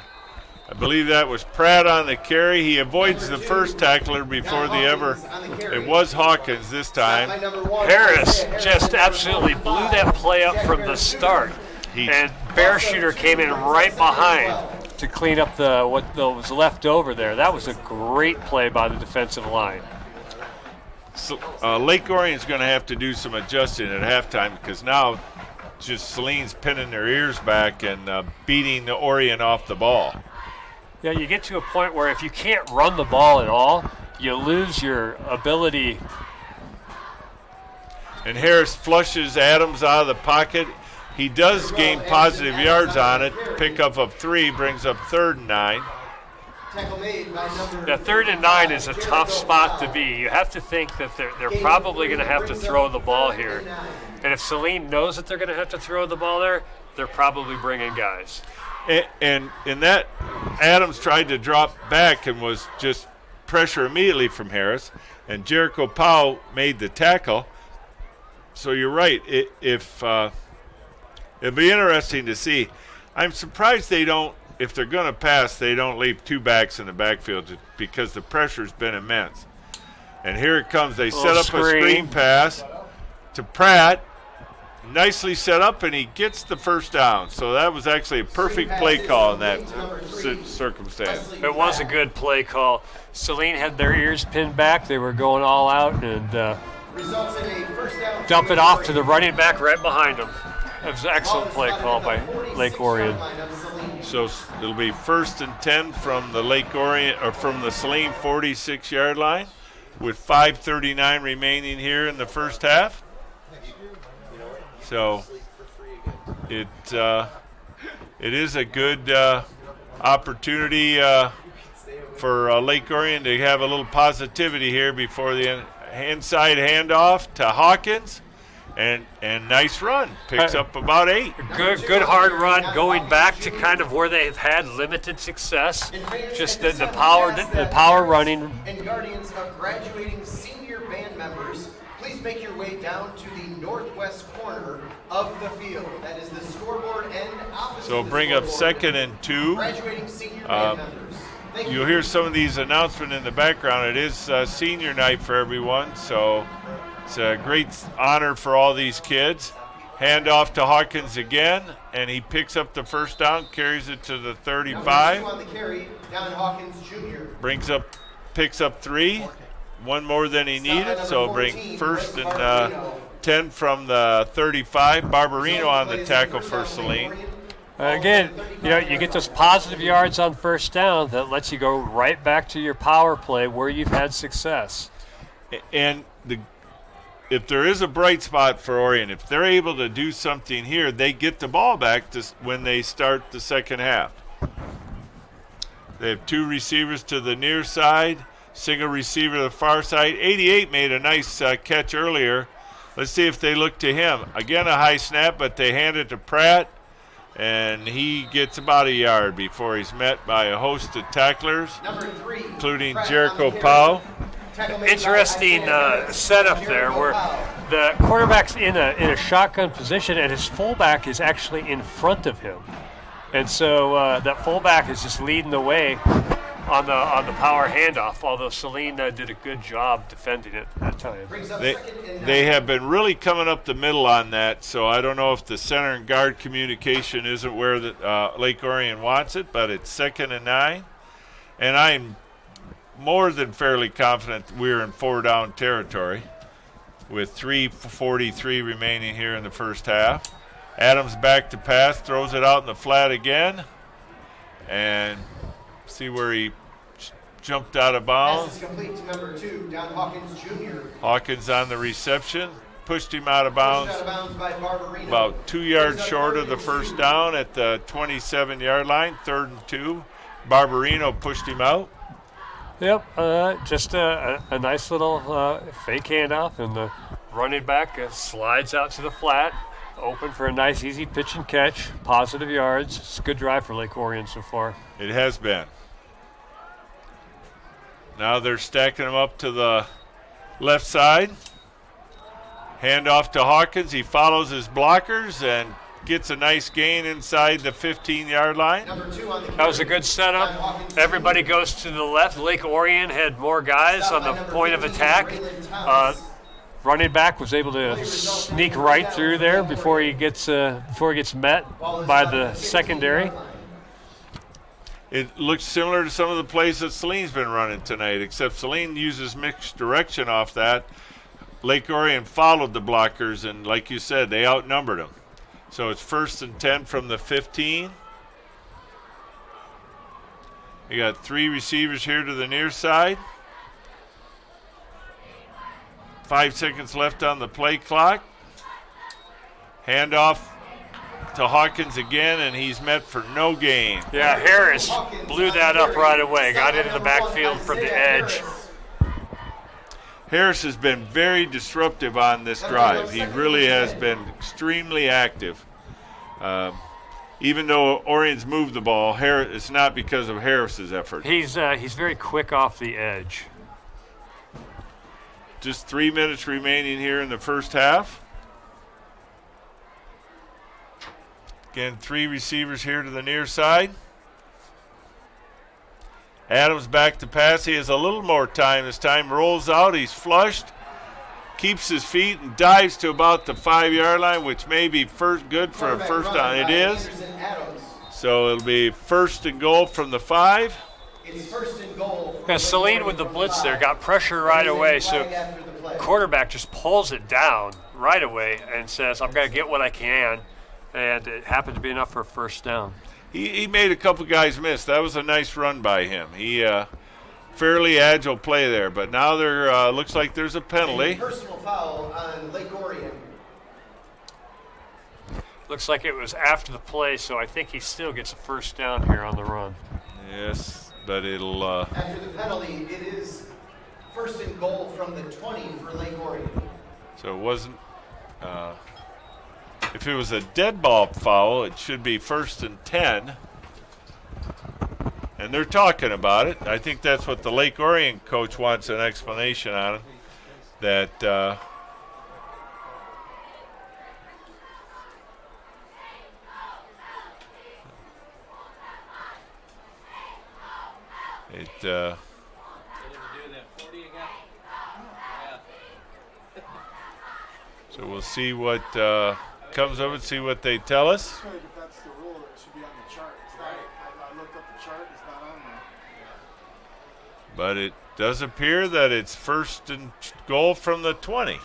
I believe that was Pratt on the carry. He avoids the first tackler before the ever. It was Hawkins this time. Harris just absolutely blew that play up from the start. And Bear Shooter came in right behind to clean up what was left over there. That was a great play by the defensive line. So, Lake Orion's going to have to do some adjusting at halftime because now just Saline's pinning their ears back and beating the Orion off the ball. Yeah, you get to a point where if you can't run the ball at all, you lose your ability. And Harris flushes Adams out of the pocket. He does gain positive yards on it. Pickup of 3 brings up 3rd and 9. Yeah, 3rd and 9 is a tough spot to be. You have to think that they're probably going to have to throw the ball here. And if Saline knows that they're going to have to throw the ball there, they're probably bringing guys. And in that, Adams tried to drop back and was just pressure immediately from Harris. And Jericho Powell made the tackle. So you're right. It'd be interesting to see. I'm surprised they don't, if they're going to pass, they don't leave 2 backs in the backfield because the pressure's been immense. And here it comes. They set up a screen pass to Pratt. Nicely set up, and he gets the first down. So that was actually a perfect play call in that circumstance. It was a good play call. Saline had their ears pinned back. They were going all out and dump it off to the running back right behind them. It was an excellent play call by Lake Orion. So it'll be 1st and 10 from the Lake Orion or from the Saline 46-yard line, with 5:39 remaining here in the first half. So it is a good opportunity for Lake Orion to have a little positivity here before the inside handoff to Hawkins. And nice run. Picks up about 8. Good hard run, going back to kind of where they've had limited success. Just the power running. And guardians of graduating senior band members, please make your way down to the northwest corner of the field. That is the scoreboard end opposite. So bring up 2nd and 2. Graduating senior band members. You'll hear some of these announcements in the background. It is senior night for everyone, so it's a great honor for all these kids. Hand off to Hawkins again, and he picks up the first down, carries it to the 35. On the carry, down Hawkins Jr. Picks up 3, one more than he needed, so bring 1st and 10 from the 35. Barbarino on the tackle for Saline. Again, you get those positive yards on first down that lets you go right back to your power play where you've had success. And if there is a bright spot for Orion, if they're able to do something here, they get the ball back when they start the second half. They have 2 receivers to the near side, single receiver to the far side. 88 made a nice catch earlier. Let's see if they look to him. Again, a high snap, but they hand it to Pratt, and he gets about a yard before he's met by a host of tacklers, including Jericho Powell. Interesting setup there where the quarterback's in a shotgun position and his fullback is actually in front of him. And so that fullback is just leading the way on the power handoff, although Saline did a good job defending it at times. They have been really coming up the middle on that, so I don't know if the center and guard communication isn't where Lake Orion wants it, but it's 2nd and 9. And I'm more than fairly confident we're in 4-down territory with 3:43 remaining here in the first half. Adams back to pass, throws it out in the flat again, and see where he jumped out of bounds. Pass is complete to number 2, down Hawkins Jr. Hawkins on the reception, pushed him out of bounds, by Barbarino. about 2 yards short of the first down at the 27-yard line, 3rd and 2. Barbarino pushed him out. Yep, just a nice little fake handoff, and the running back slides out to the flat, open for a nice easy pitch and catch, positive yards. It's a good drive for Lake Orion so far. It has been. Now they're stacking them up to the left side. Hand off to Hawkins. He follows his blockers and gets a nice gain inside the 15-yard line. That was a good setup. Everybody goes to the left. Lake Orion had more guys on the point of attack. Running back was able to sneak right through there before he gets met by the secondary. It looks similar to some of the plays that Saline's been running tonight, except Saline uses mixed direction off that. Lake Orion followed the blockers, and like you said, they outnumbered them. So it's 1st and 10 from the 15. You got 3 receivers here to the near side. 5 seconds left on the play clock. Handoff to Hawkins again, and he's met for no gain. Yeah, Harris blew that up right away. Got into the backfield from the edge. Harris has been very disruptive on this drive. He really has been extremely active. Even though Orion's moved the ball, it's not because of Harris's effort. He's very quick off the edge. Just 3 minutes remaining here in the first half. Again, 3 receivers here to the near side. Adams back to pass. He has a little more time. This time rolls out. He's flushed. Keeps his feet and dives to about the 5-yard line, which may be good for a first down. It is. So it'll be 1st and goal from the 5. It's 1st and goal. Yeah, Saline with the blitz there got pressure right away. So quarterback just pulls it down right away and says, "I'm going to get what I can," and it happened to be enough for a first down. He made a couple guys miss. That was a nice run by him. He fairly agile play there, but now there looks like there's a penalty. A personal foul on Lake Orion. Looks like it was after the play, so I think he still gets a first down here on the run. Yes, but it'll. After the penalty, it is 1st and goal from the 20 for Lake Orion. So it wasn't If it was a dead ball foul, it should be 1st and 10. And they're talking about it. I think that's what the Lake Orion coach wants an explanation on it. That so we'll see what comes of it, see what they tell us. If that's the rule, it should be on the chart. I looked up the chart, it's not on there. But it does appear that it's 1st and goal from the 20.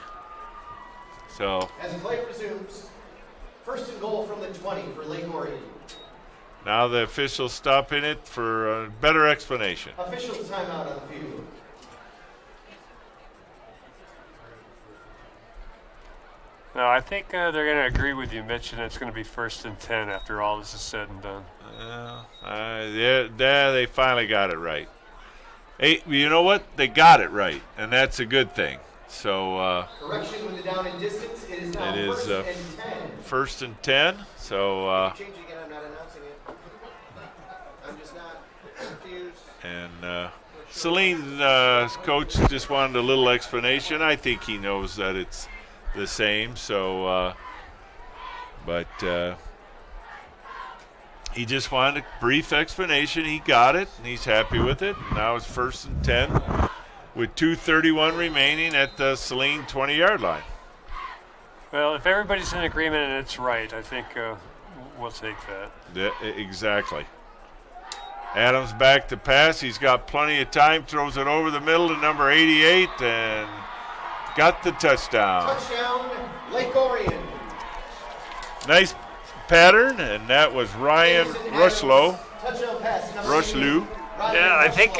So as play resumes, 1st and goal from the 20 for Lake Orion. now the officials stopping it for a better explanation. Officials timeout on the field. No, I think they're going to agree with you, Mitch, and it's going to be 1st and 10 after all this is said and done. They finally got it right. Hey, you know what? They got it right, and that's a good thing. So correction with the down and distance. It is now it is 1st and 10. 1st and 10. So Change it again. I'm not announcing it. I'm just not confused. and Saline's coach just wanted a little explanation. I think he knows that it's the same. So, but he just wanted a brief explanation. He got it, and he's happy with it. Now it's 1st and 10 with 2:31 remaining at the Saline 20-yard line. Well, if everybody's in agreement and it's right, I think we'll take that. Exactly. Adams back to pass. He's got plenty of time. Throws it over the middle to number 88 and got the touchdown. Touchdown, Lake Orion. Nice pattern, and that was Ryan Rushlow. Touchdown pass. Rushlew. Yeah, I think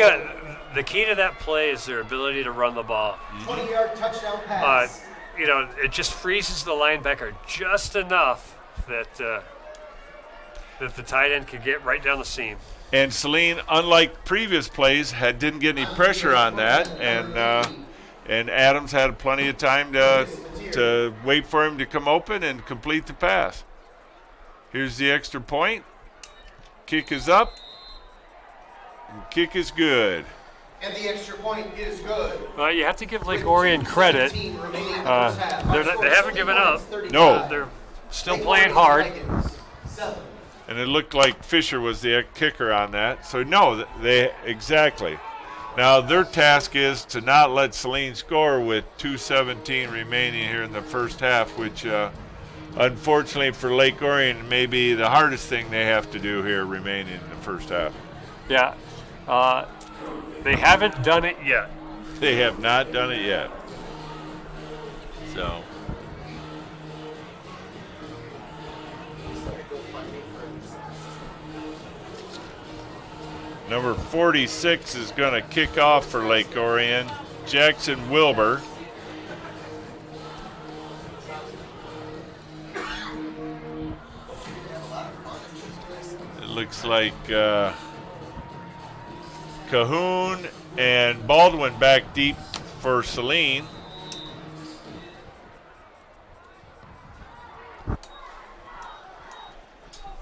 the key to that play is their ability to run the ball. 20-yard touchdown pass. It just freezes the linebacker just enough that the tight end could get right down the seam. And Saline, unlike previous plays, didn't get any pressure on that, and Adams had plenty of time to wait for him to come open and complete the pass. Here's the extra point. Kick is up. And kick is good. And the extra point is good. Well, you have to give Lake Orion credit. They haven't given up. No. They're still playing hard. And it looked like Fisher was the kicker on that. So, no, exactly. Now, their task is to not let Saline score with 2:17 remaining here in the first half, which, unfortunately for Lake Orion, may be the hardest thing they have to do here remaining in the first half. Yeah. They haven't done it yet. They have not done it yet. So. Number 46 is going to kick off for Lake Orion, Jackson Wilbur. It looks like Cahoon and Baldwin back deep for Saline.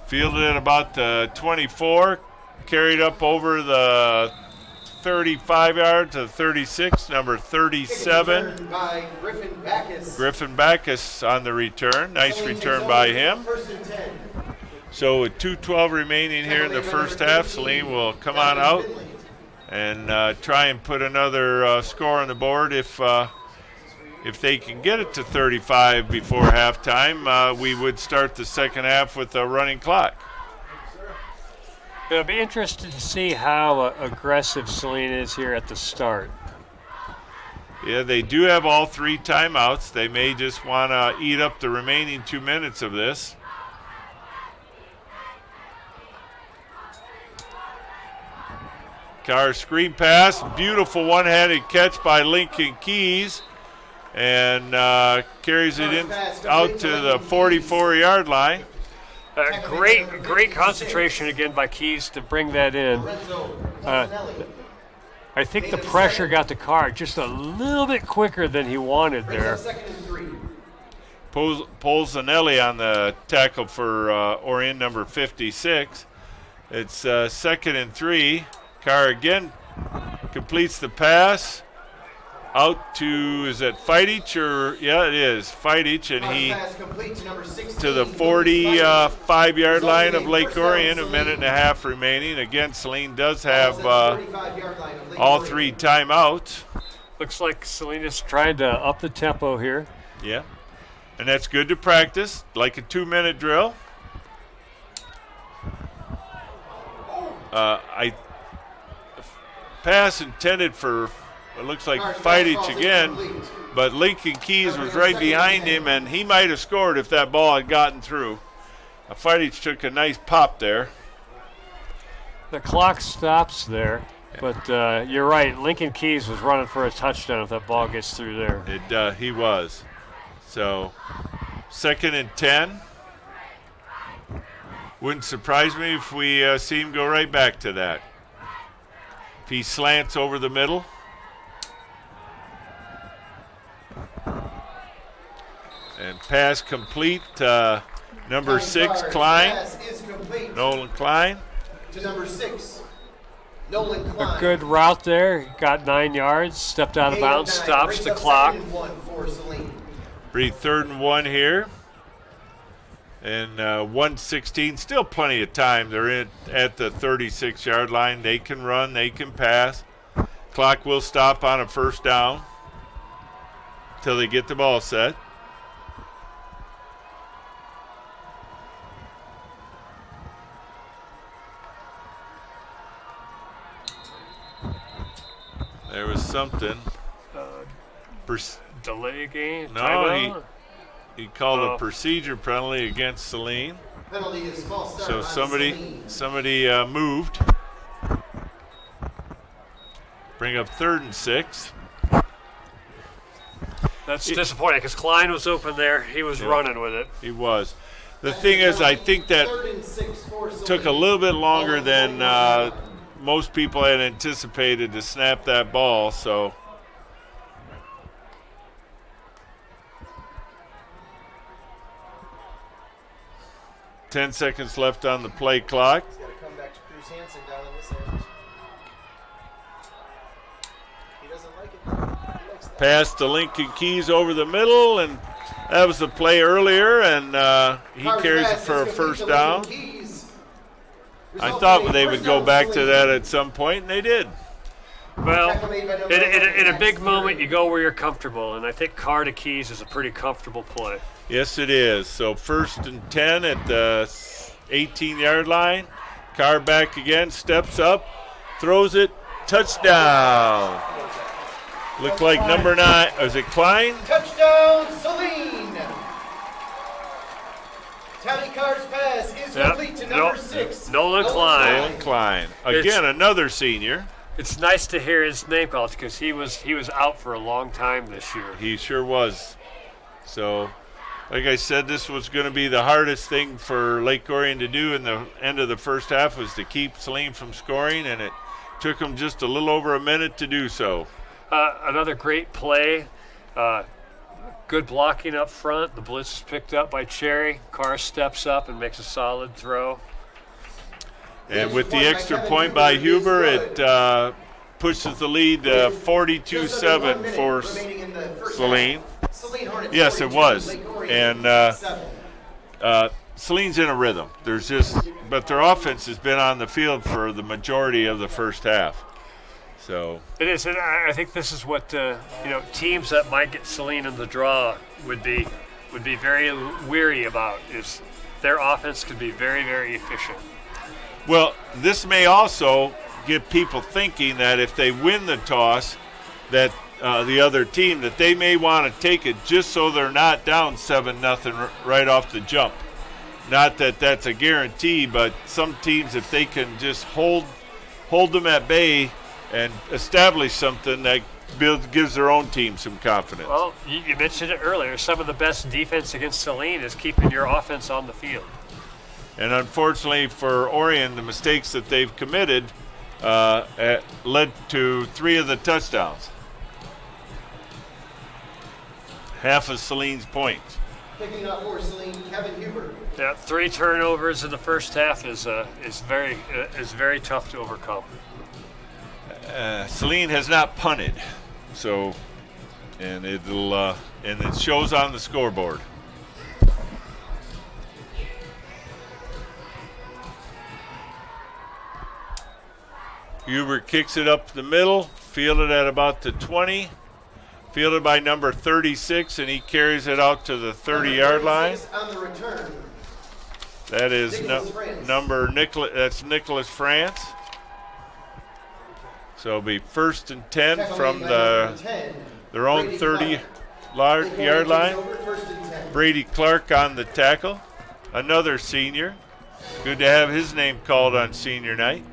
Fielded at about the 24. Carried up over the 35 yard to 36, number 37. By Griffin Backus on the return. Nice return by him. So with 2:12 remaining here in the first half, Saline will come on out and try and put another score on the board. If they can get it to 35 before halftime, we would start the second half with a running clock. It'll be interesting to see how aggressive Saline is here at the start. Yeah, they do have all 3 timeouts. They may just want to eat up the remaining 2 minutes of this. Carr screen pass, beautiful one-handed catch by Lincoln Keys, and carries it out to the 44-yard line. Great concentration again by Keys to bring that in. I think the pressure got to Carr just a little bit quicker than he wanted there. Polzanelli on the tackle for Orion, number 56. It's 2nd and 3. Carr again completes the pass out to, is it Fidich or, yeah, it is Fidich, and he to the 45-yard line of Lake Orion, a minute and a half remaining. Again, Saline does have all 3 timeouts. Looks like Saline is trying to up the tempo here. Yeah, and that's good to practice, like a 2-minute drill. Pass intended for, it looks like Fidich again, but Lincoln Keys was right behind him, and he might have scored if that ball had gotten through. Fidich took a nice pop there. The clock stops there, but you're right. Lincoln Keys was running for a touchdown if that ball gets through there. He was. So 2nd and 10. Wouldn't surprise me if we see him go right back to that. If he slants over the middle. And pass complete. Number 6, Klein. Nolan Klein. To number 6, Nolan Klein. A good route there. Got 9 yards. Stepped out of bounds. Stops the clock. 3rd and 1 here. And 1:16, still plenty of time. They're at the 36-yard line. They can run, they can pass. Clock will stop on a 1st down until they get the ball set. There was something. Delay game? No, he called a procedure penalty against Saline. Penalty is false start. So somebody moved. Bring up 3rd and 6. That's disappointing because Klein was open there. He was running with it. He was. The thing is, I think that took a little bit longer than most people had anticipated to snap that ball. So 10 seconds left on the play clock. He's got to come back to Cruz Hansen down in this end. He doesn't like it. He likes that. Pass to Lincoln Keys over the middle, and that was the play earlier, and he carries it for a 1st down. I thought they would go back to that at some point, and they did. Well, in a big moment, you go where you're comfortable, and I think Carr to Keys is a pretty comfortable play. Yes, it is. So 1st and 10 at the 18-yard line. Carr back again, steps up, throws it, touchdown. Looked like number 9. Was it Klein? Touchdown, Saline. Tally Carr's pass is complete to number 6. Nolan Klein. Nolan Klein. Again, another senior. It's nice to hear his name called because he was out for a long time this year. He sure was. So, like I said, this was going to be the hardest thing for Lake Orion to do in the end of the 1st half, was to keep Saline from scoring, and it took them just a little over a minute to do so. Another great play. Good blocking up front. The blitz is picked up by Cherry. Carr steps up and makes a solid throw. And with the extra point by Huber, it pushes the lead 42-7 for Saline. Yes, it was. And Saline's in a rhythm. But their offense has been on the field for the majority of the 1st half. So it is, and I think this is what teams that might get Saline in the draw would be very weary about, is their offense could be very, very efficient. Well, this may also get people thinking that if they win the toss, that the other team, that they may want to take it just so they're not down 7-0 right off the jump. Not that that's a guarantee, but some teams, if they can just hold them at bay and establish something, that gives their own team some confidence. Well, you mentioned it earlier. Some of the best defense against Saline is keeping your offense on the field. And unfortunately for Orion, the mistakes that they've committed led to 3 of the touchdowns. Half of Saline's points. Picking up for Saline, Kevin Huber. Yeah, 3 turnovers in the first half is very tough to overcome. Saline has not punted, so and it shows on the scoreboard. Huber kicks it up the middle, fielded at about the 20, fielded by number 36, and he carries it out to the 30-yard line. On the return. That is that's Nicholas France. So it'll be 1st and 10 from their own 30-yard line. Brady Clark on the tackle, another senior. Good to have his name called on senior night.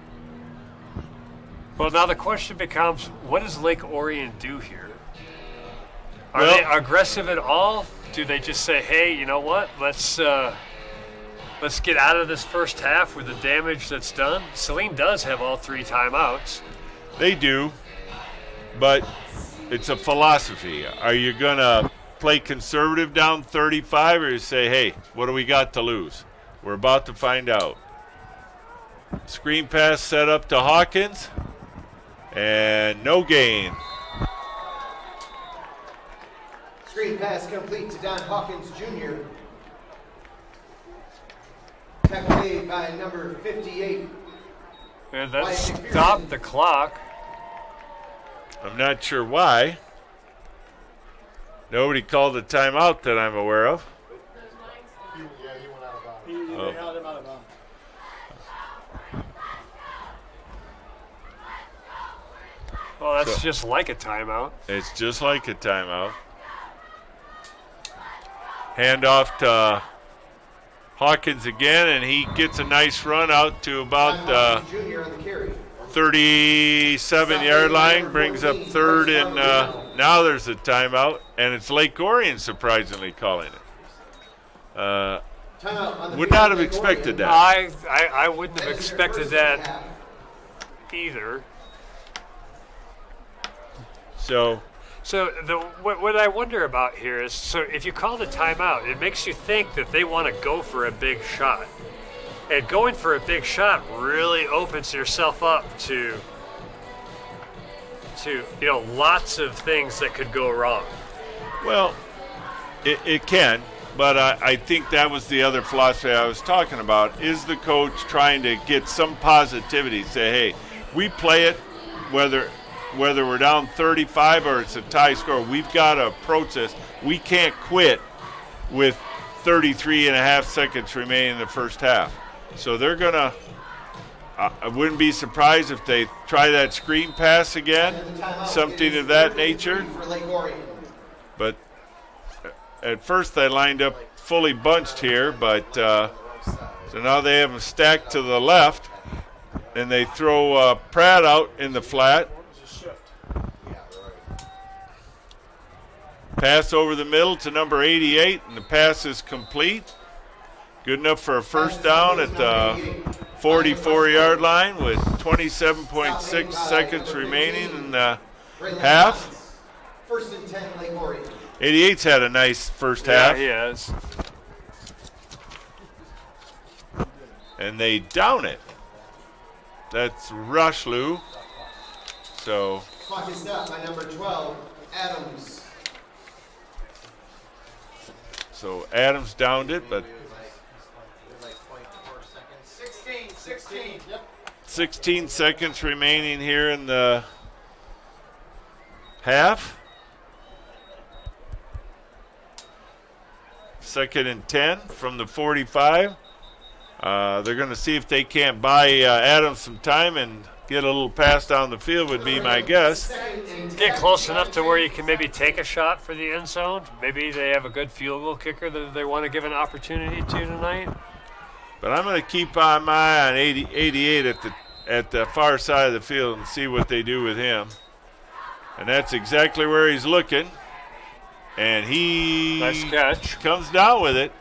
Well, now the question becomes, what does Lake Orion do here? Are they aggressive at all? Do they just say, hey, you know what, let's get out of this first half with the damage that's done? Saline does have all 3 timeouts. They do, but it's a philosophy. Are you going to play conservative down 35, or you say, hey, what do we got to lose? We're about to find out. Screen pass set up to Hawkins, and no gain. Screen pass complete to Don Hawkins Jr. Tackle made by number 58. And that stopped the clock. I'm not sure why. Nobody called a timeout that I'm aware of. He went out of bounds. They held him out of bounds. Well, that's just like a timeout. It's just like a timeout. Hand off to Hawkins again, and he gets a nice run out to about 37-yard line, brings up 3rd, and now there's a timeout, and it's Lake Orion surprisingly calling it. Would not have expected that. I wouldn't have expected that either. So what I wonder about here is, so if you call the timeout, it makes you think that they want to go for a big shot. And going for a big shot really opens yourself up to lots of things that could go wrong. Well, it can, but I think that was the other philosophy I was talking about. Is the coach trying to get some positivity, say, hey, we play it whether we're down 35 or it's a tie score, we've got to approach this. We can't quit with 33 and a half seconds remaining in the first half. So they're going to I wouldn't be surprised if they try that screen pass again, something of that nature. But at first they lined up fully bunched here, but so now they have them stacked to the left, and they throw Pratt out in the flat. Pass over the middle to number 88, and the pass is complete. Good enough for a first down at the 44-yard line with 27.6 seconds remaining in the half. First and 10, Lake Orion. 88's had a nice first half. Yeah, he has. And they down it. That's Rushlew. So Clock is stopped by number 12, Adams. So Adams downed it, but 16. Yep. 16 seconds remaining here in the half. 2nd and 10 from the 45. They're going to see if they can't buy Adams some time and get a little pass down the field would be my guess. Get close enough to where you can maybe take a shot for the end zone. Maybe they have a good field goal kicker that they want to give an opportunity to tonight. But I'm going to keep my eye on 88 at the far side of the field and see what they do with him. And that's exactly where he's looking. And he nice catch. Comes down with it.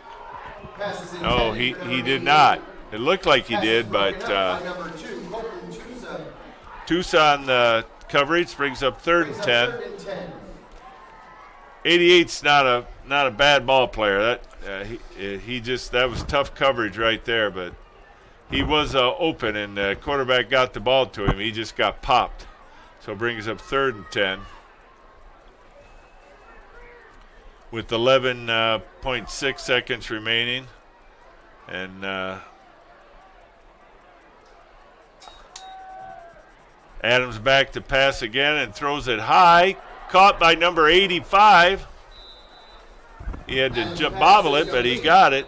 No, he did not. It looked like he did, but Tucson the coverage brings up 3rd and 10. 88's not a bad ball player. he just, that was tough coverage right there, but he was open, and the quarterback got the ball to him. He just got popped. So it brings up 3rd and 10 with 11.6 seconds remaining. And Adams back to pass again and throws it high. Caught by number 85. He had to bobble it, but he got it.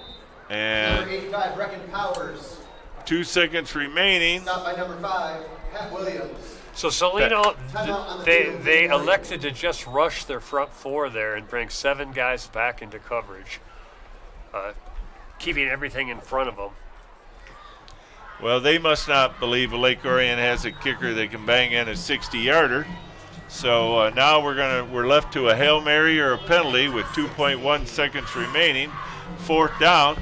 And Number 85, Brecken Powers. 2 seconds remaining. Stopped by number 5, Pat Williams. So Saline, they elected to just rush their front 4 there and bring 7 guys back into coverage, keeping everything in front of them. Well, they must not believe Lake Orion has a kicker that can bang in a 60-yarder. So now we're left to a Hail Mary or a penalty with 2.1 seconds remaining, 4th down.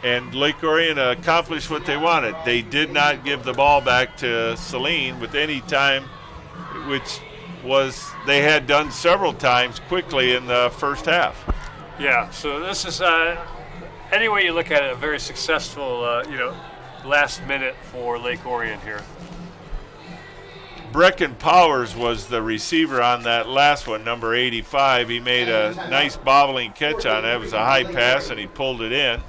And Lake Orion accomplished what they wanted. They did not give the ball back to Saline with any time, which was they had done several times quickly in the first half. Yeah, so this is, any way you look at it, a very successful, last minute for Lake Orion here. Brecken Powers was the receiver on that last one, number 85. He made a nice bobbling catch on it. It was a high pass, and he pulled it in.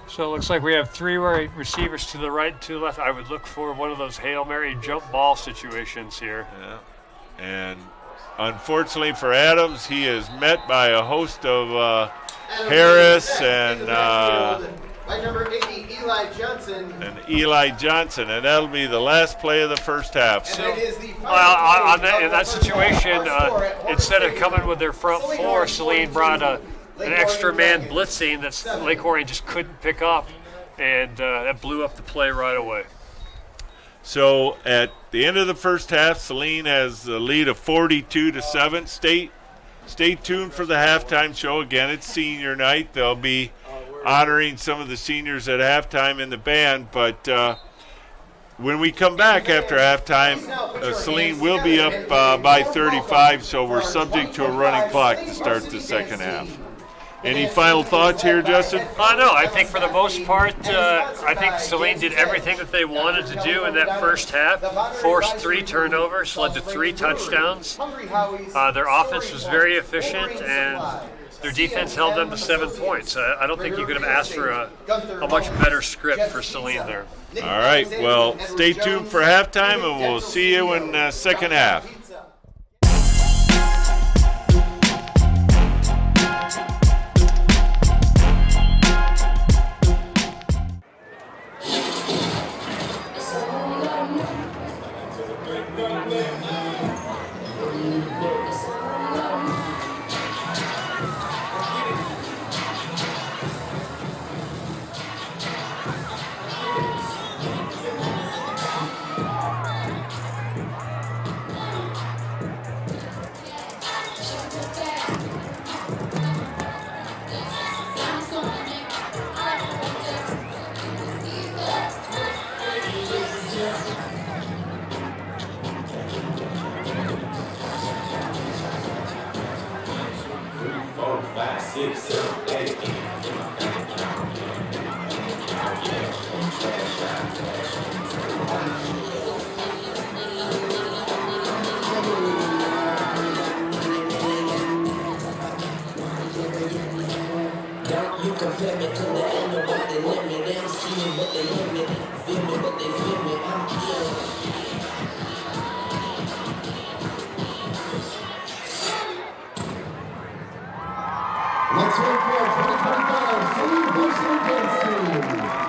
So it looks like we have 3 receivers to the right and to the left. I would look for one of those Hail Mary jump ball situations here. Yeah. And unfortunately for Adams, he is met by a host of Harris and by number 80, Eli Johnson, and that'll be the last play of the first half. So, in that situation, instead of coming with their front 4, Saline brought an extra man blitzing that Lake Orion just couldn't pick up, and that blew up the play right away. So at the end of the first half, Saline has the lead of 42-7. Stay tuned for the halftime show. Again, it's senior night. They'll be honoring some of the seniors at halftime in the band, but when we come back after halftime, Saline will be up by 35, so we're subject to a running clock to start the second half. Any final thoughts here, Justin? No, I think for the most part, I think Saline did everything that they wanted to do in that first half. Forced 3 turnovers, led to 3 touchdowns. Their offense was very efficient, and their defense held them to 7 points. I don't think you could have asked for a much better script for Saline there. All right, well, stay tuned for halftime, and we'll see you in the second half. Let's wait for 2025 Saline Varsity Dance Team.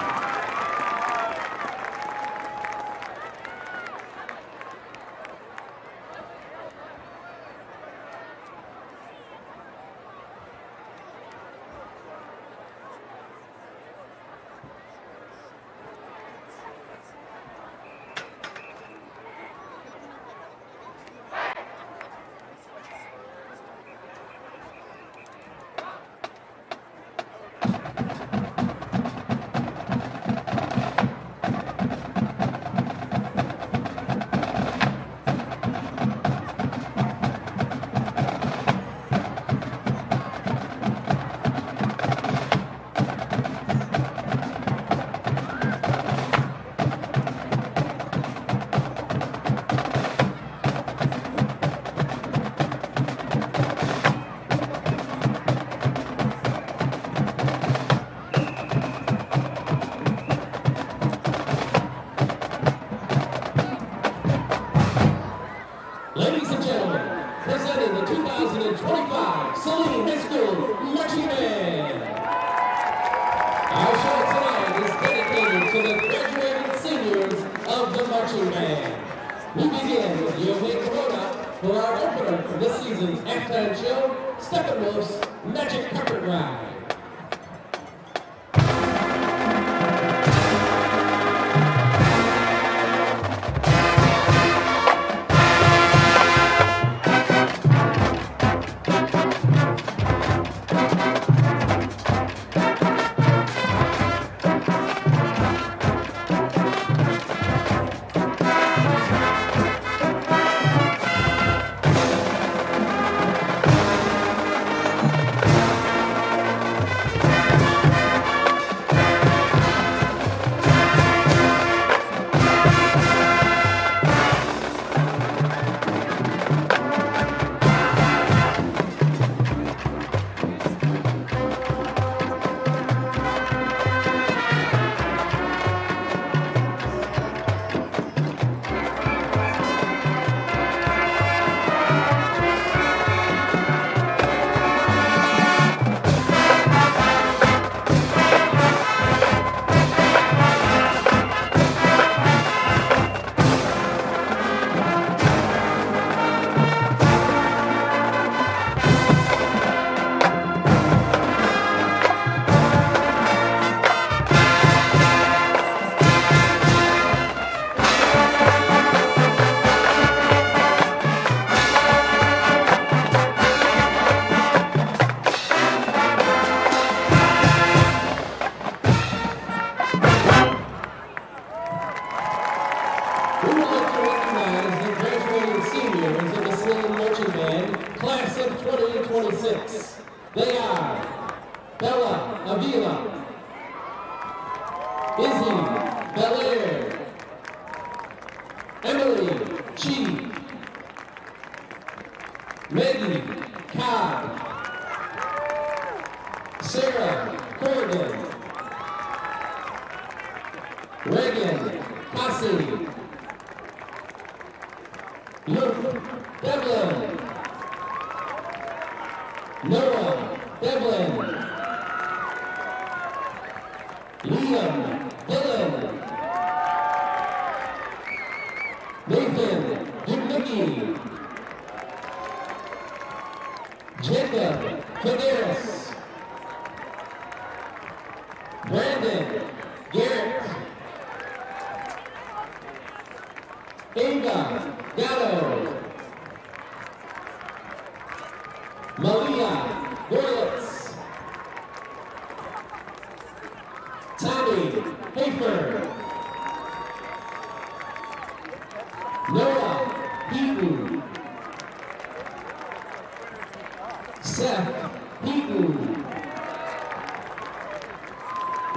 Ladies and gentlemen, presenting the 2025 Saline High School Marching Band. Our show tonight is dedicated to the graduating seniors of the Marching Band. We begin with Yovei Corona for our opener for this season's halftime show, Steppenwolf's Magic Carpet Ride. They are Bella Avila, Izzy Belair, Emily Chi, Maggie Cobb, Sarah Corrigan, Reagan Cassie, Luke Devlin, Noah Devlin, Liam Dillon, Nathan Dubnicki, Jacob Figueres, Brandon Garrett, Ava Gatto, Malia Gorlitz, Tommy Hafer, Noah Heaton, Seth Heaton,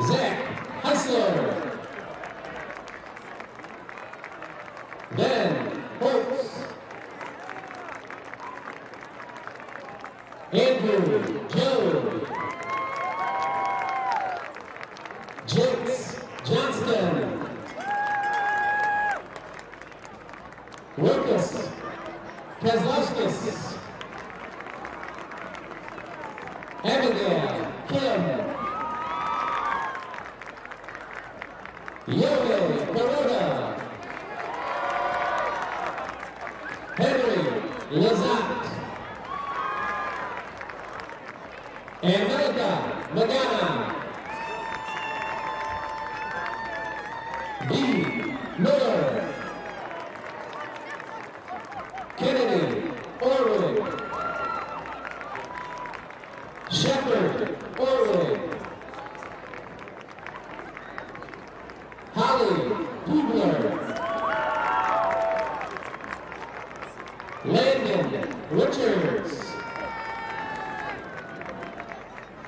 Zach Hessler, Ben Holtz, Andrew Joe, Jakes Johnston, Lucas Kozlowskis, Abigail Kim, Yoge Baroda, Henry Lazat, Angelica Magana, V. Miller, Kennedy Orwig, Shepard Orwig, Holly Pugler, Landon Richards,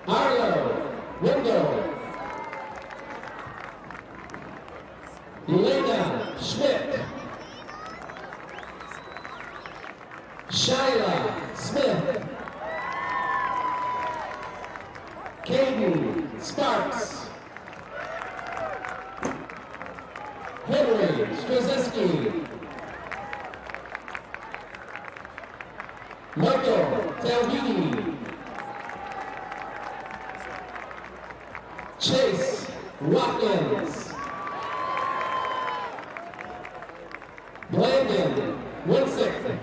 Arlo Window, Elena Schmidt, Shyla Smith, Caden Sparks, Henry Straczewski, Michael Talvini. Chase Watkins. Brandon Winsick.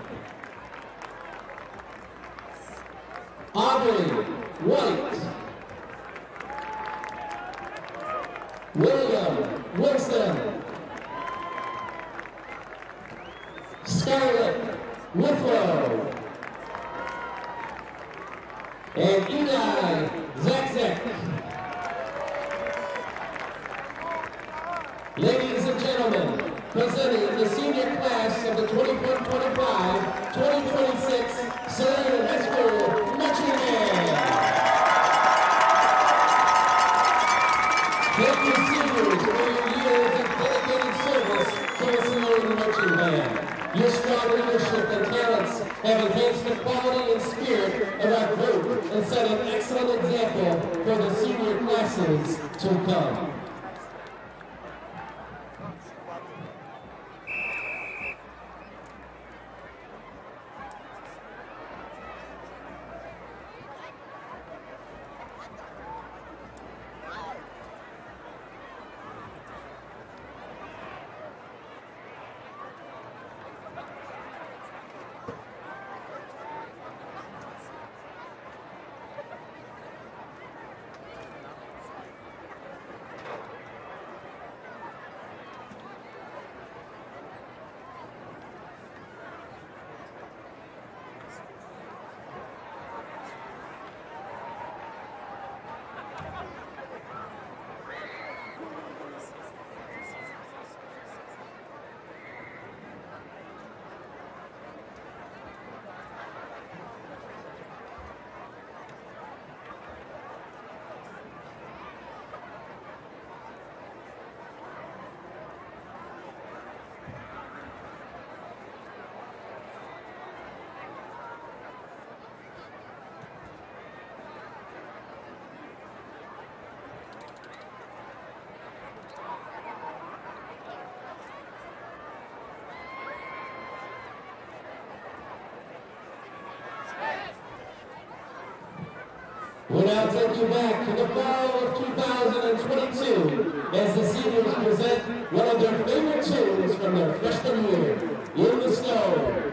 Aubrey White. William Wilson. Scarlett Withrow. And Eli Zakzek. Ladies and gentlemen, presenting the senior class of the 2025-2026 Saline High School Marching Band. Thank you, seniors, for your years of dedicated service to the Saline Marching Band. Your strong leadership and talents have enhanced the quality and spirit of our group and set an excellent example for the senior classes to come. We'll now take you back to the fall of 2022 as the seniors present one of their favorite tunes from their freshman year, In the Snow.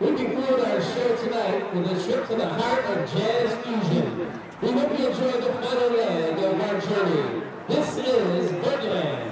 We conclude our show tonight with a trip to the heart of jazz fusion. We hope you enjoy the final leg of our journey. This is Birdland.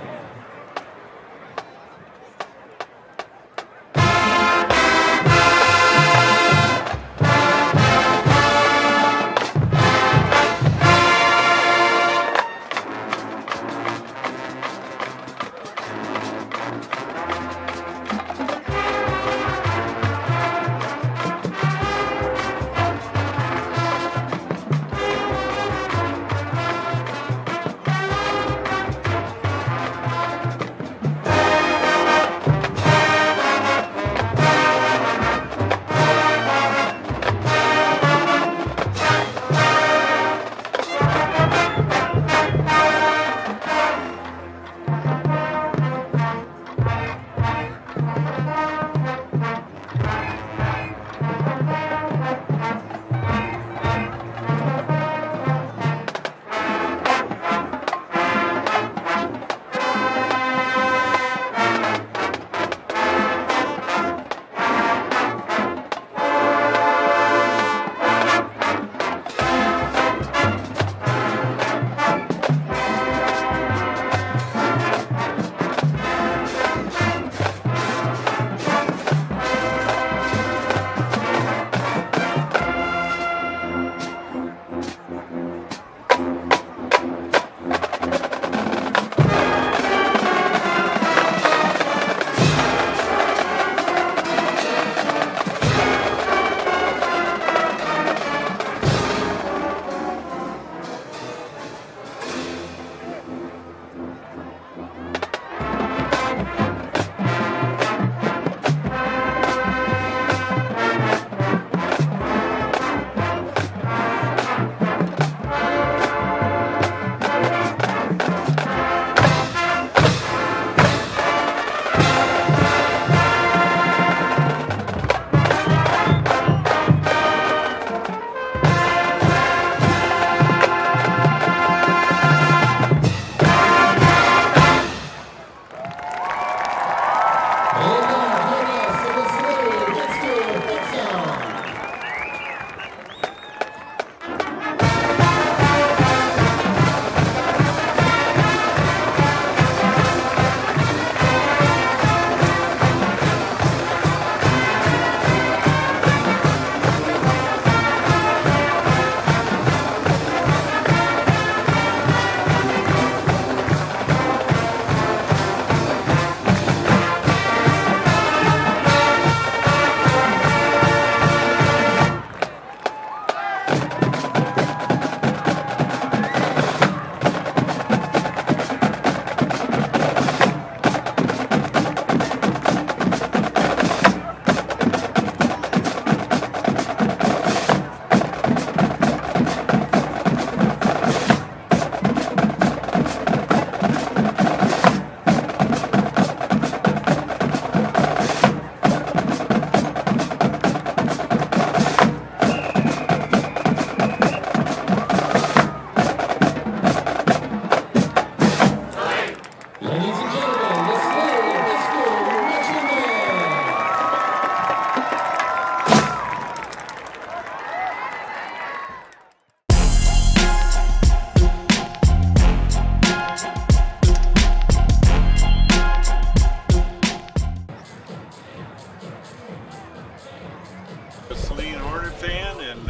A Saline Hornet fan, and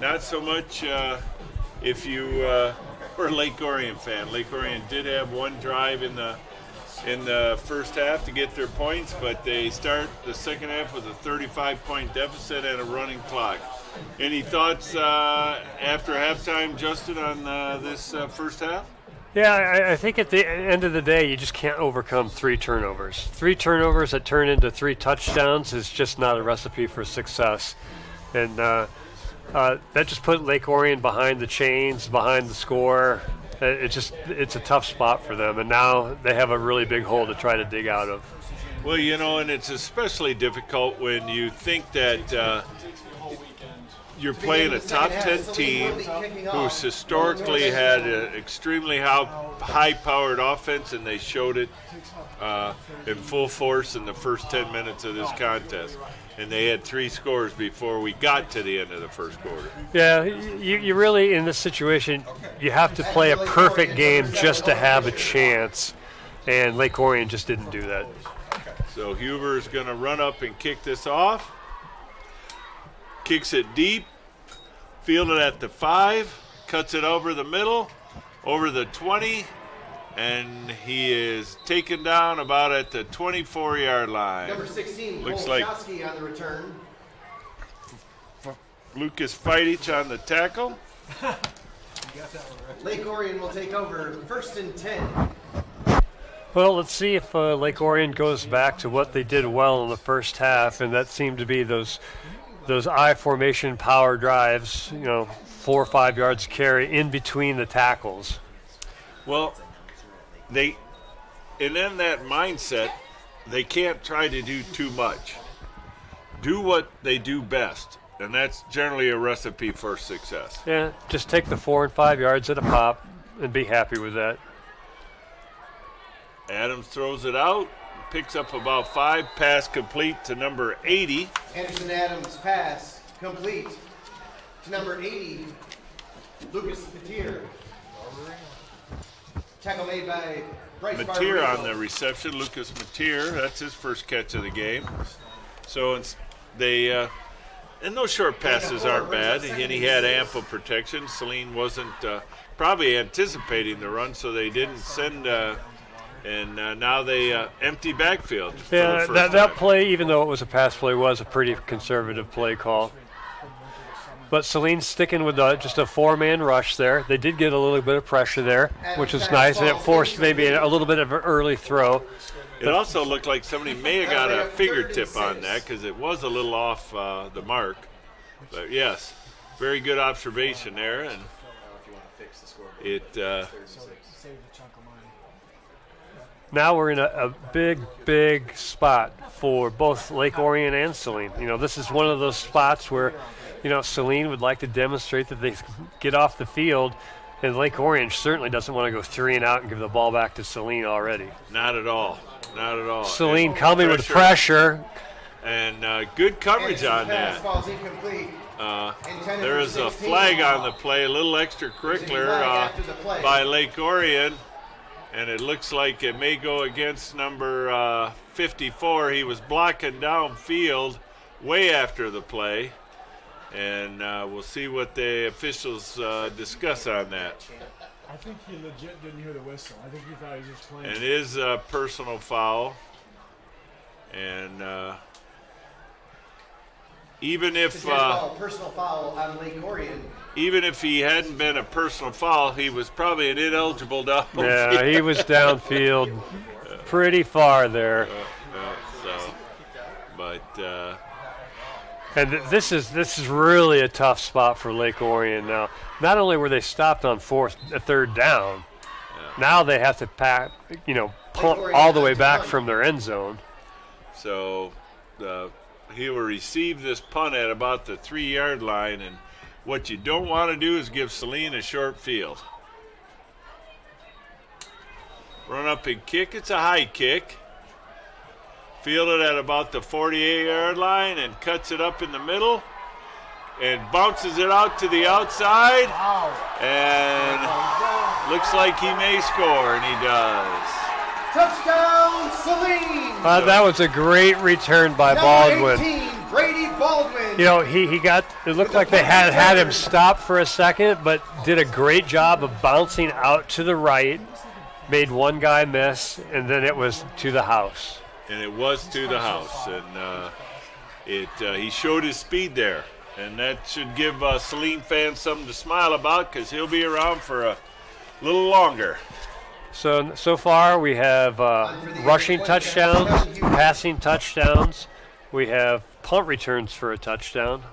not so much if you were a Lake Orion fan. Lake Orion did have one drive in the first half to get their points, but they start the second half with a 35-point deficit and a running clock. Any thoughts after halftime, Justin, on this first half? Yeah, I think at the end of the day, you just can't overcome 3 turnovers. 3 turnovers that turn into 3 touchdowns is just not a recipe for success. And that just put Lake Orion behind the chains, behind the score. It's a tough spot for them. And now they have a really big hole to try to dig out of. Well, you know, and it's especially difficult when you think that you're playing a top 10 team who's historically had an extremely high-powered offense, and they showed it in full force in the first 10 minutes of this contest. And they had 3 scores before we got to the end of the first quarter. Yeah, you really, in this situation, you have to play a perfect game just to have a chance, and Lake Orion just didn't do that. So Huber is going to run up and kick this off. Kicks it deep, fielded at the 5, cuts it over the middle, over the 20, and he is taken down about at the 24-yard line. Number 16, looks like on the return. Lucas Feitich on the tackle. Lake Orion will take over 1st and 10. Well, let's see if Lake Orion goes back to what they did well in the first half, and that seemed to be those I formation power drives, 4 or 5 yards carry in between the tackles. Well, and in that mindset, they can't try to do too much. Do what they do best, and that's generally a recipe for success. Yeah, just take the 4 and 5 yards at a pop and be happy with that. Adams throws it out, picks up about 5, pass complete to number 80. Anderson Adams pass complete to number 80, Lucas Matier. Tackle made by Bryce Matier Barbarino. on the reception. Lucas Matier, that's his first catch of the game. So and those short passes aren't bad, and he had ample protection. Saline wasn't probably anticipating the run, so they didn't send. And now they empty backfield. Yeah, that play, even though it was a pass play, was a pretty conservative play call. But Saline's sticking with just a 4-man rush there. They did get a little bit of pressure there, which was nice, and it forced maybe a little bit of an early throw. It also looked like somebody may have got a fingertip on that because it was a little off the mark. But yes, very good observation there, and it. Now we're in a big spot for both Lake Orion and Saline. This is one of those spots where, Saline would like to demonstrate that they get off the field, and Lake Orion certainly doesn't want to go 3 and out and give the ball back to Saline already. Not at all. Not at all. Saline coming with pressure. And good coverage on that. There is a flag on the play, a little extracurricular by Lake Orion. And it looks like it may go against number 54. He was blocking downfield way after the play. And we'll see what the officials discuss on that. I think he legit didn't hear the whistle. I think he thought he was just playing. And it is a personal foul. And even if personal foul on Lake Orion. Even if he hadn't been a personal foul, he was probably an ineligible downfield. Yeah, he was downfield pretty far there. And this is really a tough spot for Lake Orion now. Not only were they stopped on 3rd down, now they have to punt all the way back from their end zone. So he will receive this punt at about the 3-yard line, and what you don't want to do is give Saline a short field. Run up and kick. It's a high kick. Fielded at about the 48-yard line and cuts it up in the middle and bounces it out to the outside. And looks like he may score, and he does. Touchdown, Saline! That was a great return by Baldwin. 18, Brady Baldwin. He got, it looked like they had him stop for a second, but did a great job of bouncing out to the right, made one guy miss, and then it was to the house. And it was to the house, and he showed his speed there, and that should give Saline fans something to smile about because he'll be around for a little longer. So far we have rushing touchdowns, passing touchdowns. We have punt returns for a touchdown.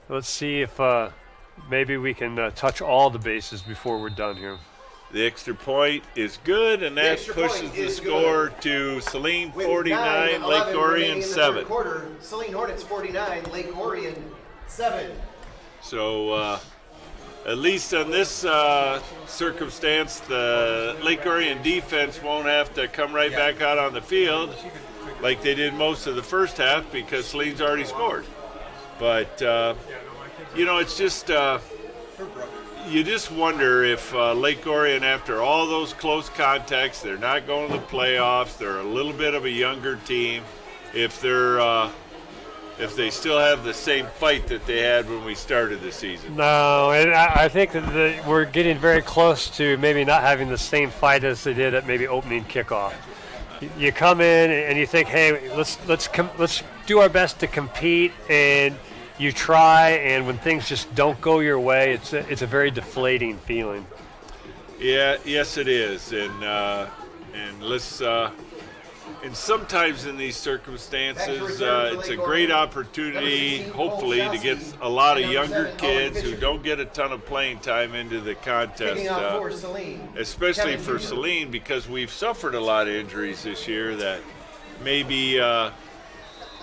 Let's see if maybe we can touch all the bases before we're done here. The extra point is good, and that pushes the score to Saline 49, Lake Orion 7. Quarter, Saline Hornets 49, Lake Orion 7. So at least on this circumstance, the Lake Orion defense won't have to come right back out on the field like they did most of the first half because Saline's already scored. But, it's just you just wonder if Lake Orion, after all those close contacts, they're not going to the playoffs, they're a little bit of a younger team, if they still have the same fight that they had when we started the season. No, and I think that we're getting very close to maybe not having the same fight as they did at maybe opening kickoff. You come in and you think, hey, let's do our best to compete, and you try, and when things just don't go your way, it's a very deflating feeling. Yeah, yes, it is, and let's. And sometimes in these circumstances, it's a great opportunity, hopefully, to get a lot of younger kids who don't get a ton of playing time into the contest, especially for Saline, because we've suffered a lot of injuries this year that maybe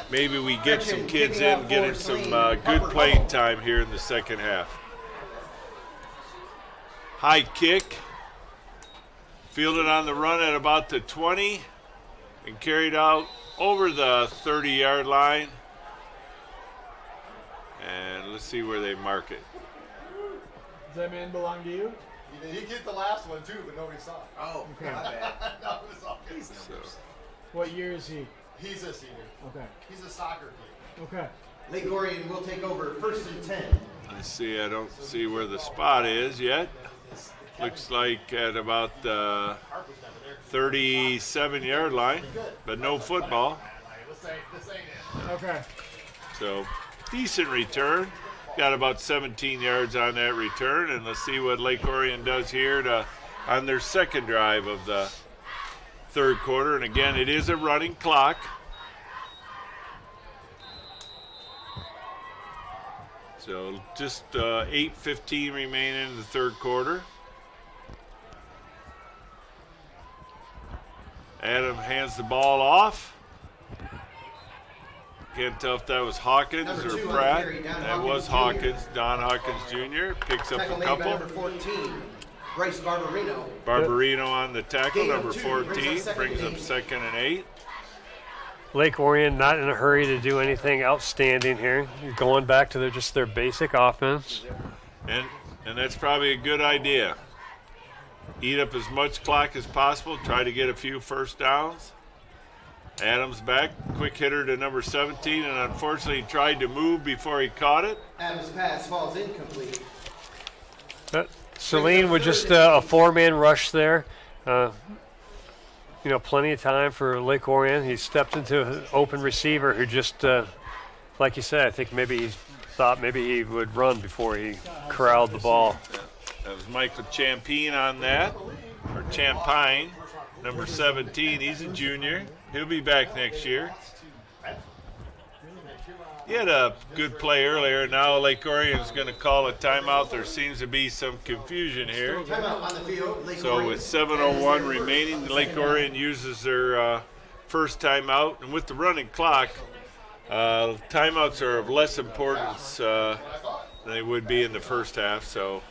we get some kids in, getting some good playing time here in the second half. High kick, fielded on the run at about the 20. And carried out over the 30-yard line. And let's see where they mark it. Does that man belong to you? He kicked the last one too, but nobody saw it. Oh, okay. my bad. No, it was all good. So, What year is he? He's a senior. Okay. He's a soccer kid. Okay. Lake Orion will take over 1st and 10. I don't see where the spot is yet. Looks like at about the 37-yard line, but no football. This ain't it. Okay. So decent return. Got about 17 yards on that return, and let's see what Lake Orion does here on their second drive of the third quarter. And again, it is a running clock. So just 8:15 remaining in the third quarter. Adam hands the ball off. Can't tell if that was Hawkins or Pratt. That was Hawkins. Don Hawkins Jr. picks up a couple. Number 14, Bryce Barbarino. Barbarino on the tackle, number 14, brings up 2nd and 8. Lake Orion not in a hurry to do anything outstanding here. You're going back to their basic offense. And that's probably a good idea. Eat up as much clock as possible, try to get a few first downs. Adams back, quick hitter to number 17, and unfortunately tried to move before he caught it. Adams' pass falls incomplete. Saline with just a 4-man rush there. Plenty of time for Lake Orion. He stepped into an open receiver who just, like you said, I think maybe he thought maybe he would run before he corralled the ball. That was Michael Champine on that, or Champine, number 17. He's a junior. He'll be back next year. He had a good play earlier. Now Lake Orion's going to call a timeout. There seems to be some confusion here. Timeout on the field. So with 7:01 remaining, Lake Orion uses their first timeout. And with the running clock, timeouts are of less importance than they would be in the first half. So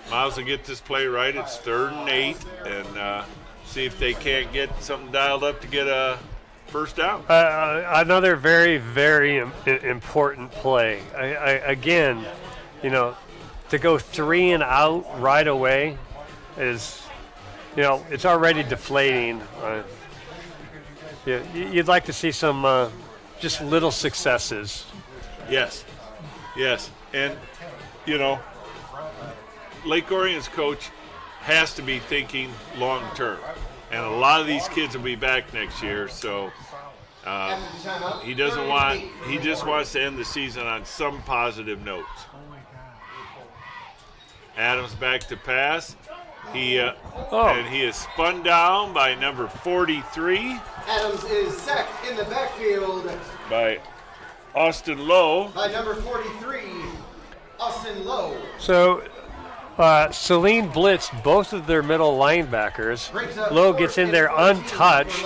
Miles will get this play right. It's 3rd and 8, and see if they can't get something dialed up to get a first down. Another very, very important play. Again, to go 3 and out right away is, it's already deflating. You'd like to see some just little successes. Yes. And, Lake Orion's coach has to be thinking long term. And a lot of these kids will be back next year, so he just wants to end the season on some positive notes. Adams back to pass. And he is spun down by number 43. Adams is sacked in the backfield By Austin Lowe. by number 43, Austin Lowe. So Saline blitzed both of their middle linebackers. Lowe gets in there untouched.